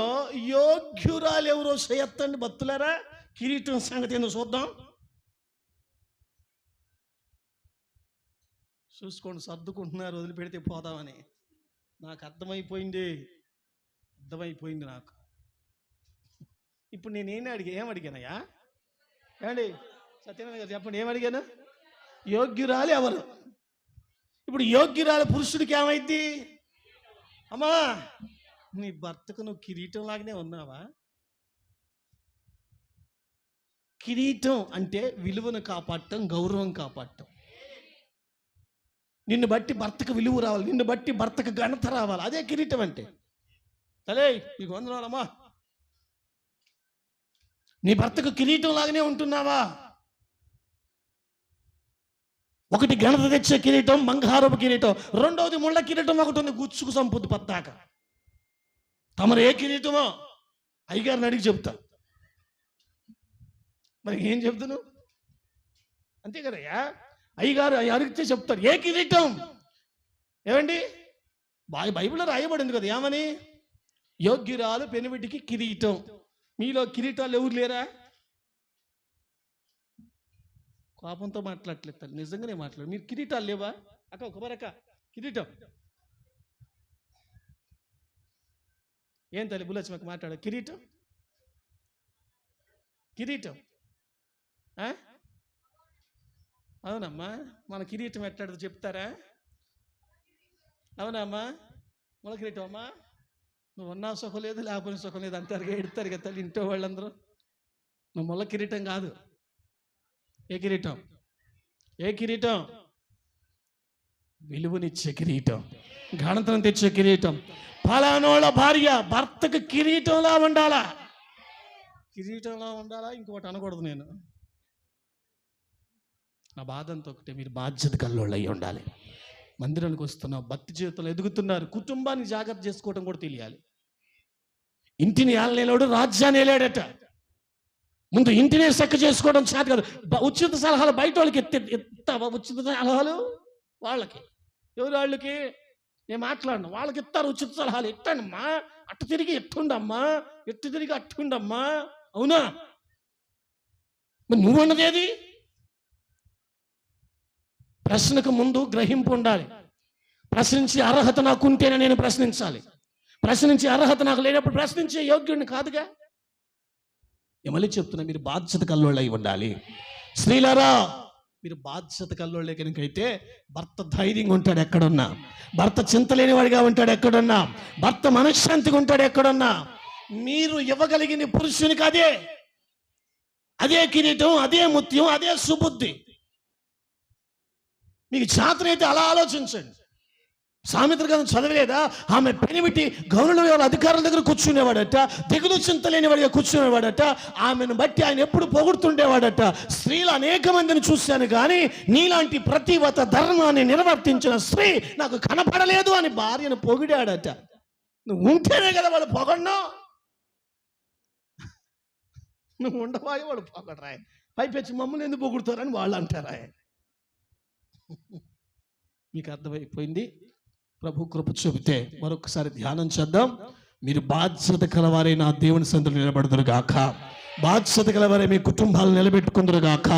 యోగ్యురాలు ఎవరో చేయొత్తండి భక్తులారా, కిరీటం సంగతి ఏందో చూద్దాం. చూసుకోండి, సర్దుకుంటున్నారు వదిలిపెడితే పోదామని. నాకు అర్థమైపోయింది నాకు. ఇప్పుడు నేనేం అడిగానయ్యా? ఏమండి సత్యనారాయణ గారు చెప్పండి, ఏమడిగాను? యోగ్యురాలు ఎవరు? ఇప్పుడు యోగ్యురాలు పురుషుడికి ఏమైంది? అమ్మా, నీ భర్తకు నువ్వు కిరీటం లాగానే ఉన్నావా? కిరీటం అంటే విలువను కాపాడటం, గౌరవం కాపాడటం. నిన్ను బట్టి భర్తకు విలువ రావాలి, నిన్ను బట్టి భర్తకు ఘనత రావాలి. అదే కిరీటం అంటే. తలే నీకు వందనాలమ్మా. నీ భర్తకు కిరీటం లాగానే ఉంటున్నావా? ఒకటి ఘనత తెచ్చే కిరీటం, బంగారపు కిరీటం. రెండవది ముళ్ళ కిరీటం ఒకటి ఉంది, గుచ్చుకు సంపుద్ది పద్దాక. తమరు ఏ కిరీటమో అయ్యగారిని అడిగి చెప్తా. మరి ఏం చెప్తాను? అంతే కదయ్యా, అయ్యగారు అడిగితే చెప్తారు ఏ కిరీటం. ఏమండి, బైబిల్లో రాయబడింది కదా, ఏమని? యోగ్యురాలు పెనివిటికి కిరీటం. మీలో కిరీటాలు ఎవరు లేరా? కోపంతో మాట్లాడలేదు, నిజంగానే మాట్లాడు. మీరు కిరీటాలు లేవా? అక్క ఒకబరక్క కిరీటం ఏం తల్లి బుల్లచ్చి మాట్లాడ కిరీటం అవునమ్మా, మన కిరీటం ఎట్లాడదో చెప్తారా? అవునమ్మా, మన కిరీటం అమ్మా. నువ్వు ఉన్నా సుఖం లేదు, లేకపోయినా సుఖం లేదు అంటారు, ఎడతారు కదా తల్లి ఇంట్లో వాళ్ళందరూ. నువ్వు ముళ్ళ కిరీటం కాదు. ఏ కిరీటం? విలువనిచ్చే కిరీటం, ఘనతను తెచ్చే కిరీటం. ఫలానోళ్ళ భార్య భర్తకు కిరీటంలా ఉండాలా. ఇంకొకటి అనకూడదు. నేను నా బాధంతో ఒకటే, మీరు బాధ్యత కల్లోళ్ళు అయ్యి ఉండాలి. మందిరానికి వస్తున్నావు, భక్తి జీవితంలో ఎదుగుతున్నారు, కుటుంబాన్ని జాగ్రత్త చేసుకోవడం కూడా తెలియాలి. ఇంటిని ఏలనేలోడు రాజ్యాన్ని ఏలాడట. ముందు ఇంటినే చక్క చేసుకోవడం చేత కాదు. ఉచిత సలహాలు బయట వాళ్ళకి ఇస్తావా? ఉచిత సలహాలు వాళ్ళకి, ఎవరు వాళ్ళకి? నేను మాట్లాడను, వాళ్ళకి ఇస్తారు ఉచిత సలహాలు. ఇట్టండమ్మా, అట్టు తిరిగి ఎట్టుండమ్మా, ఎట్టు తిరిగి అట్టుండమ్మా. అవునా? మరి నువ్వు అన్నది ఏది? ప్రశ్నకు ముందు గ్రహింపు ఉండాలి. ప్రశ్నించే అర్హత నాకుంటేనే నేను ప్రశ్నించాలి. ప్రశ్నించే అర్హత నాకు లేనప్పుడు ప్రశ్నించే యోగ్యుడిని కాదుగా. మళ్ళీ చెప్తున్నా, మీరు బాధ్యత కల్లోళ్ళు అయి ఉండాలి. స్త్రీలారా, మీరు బాధ్యత కల్లోళ్ళే కనుకైతే భర్త ధైర్యంగా ఉంటాడు ఎక్కడున్నా, భర్త చింతలేనివాడిగా ఉంటాడు ఎక్కడున్నా, భర్త మనశ్శాంతిగా ఉంటాడు ఎక్కడున్నా. మీరు ఇవ్వగలిగిన పురుషునికి అదే కిరీటం, అదే ముత్యం, అదే సుబుద్ధి. మీకు చేతనైతే అలా ఆలోచించండి. సామెతల గ్రంథం చదవలేదా? ఆమె పెనిమిటి గౌరవ అధికారుల దగ్గర కూర్చునేవాడట, దిగులు చింతలేనివాడిగా కూర్చునేవాడట. ఆమెను బట్టి ఆయన ఎప్పుడు పొగుడుతుండేవాడట. స్త్రీలు అనేక మందిని చూశాను, కానీ నీలాంటి ప్రతివత ధర్మాన్ని నిర్వర్తించిన స్త్రీ నాకు కనపడలేదు అని భార్యను పొగిడాడట. నువ్వు ఉంటేనే కదా వాడు పొగడ్ను, నువ్వు ఉండవాయి వాడు పొగడరాయి. పైపెచ్చి మమ్మల్ని ఎందుకు పొగుడుతారని వాళ్ళు అంటారా? మీకు అర్థమైపోయింది. ప్రభు కృప చూపితే మరొకసారి ధ్యానం చేద్దాం. మీరు బాధ్యత కలవారే నా దేవుని సన్నిధిలో నిలబడుదురు గాక, బాధ్యత కలవారే మీ కుటుంబాలు నిలబెట్టుకుందురు గాక.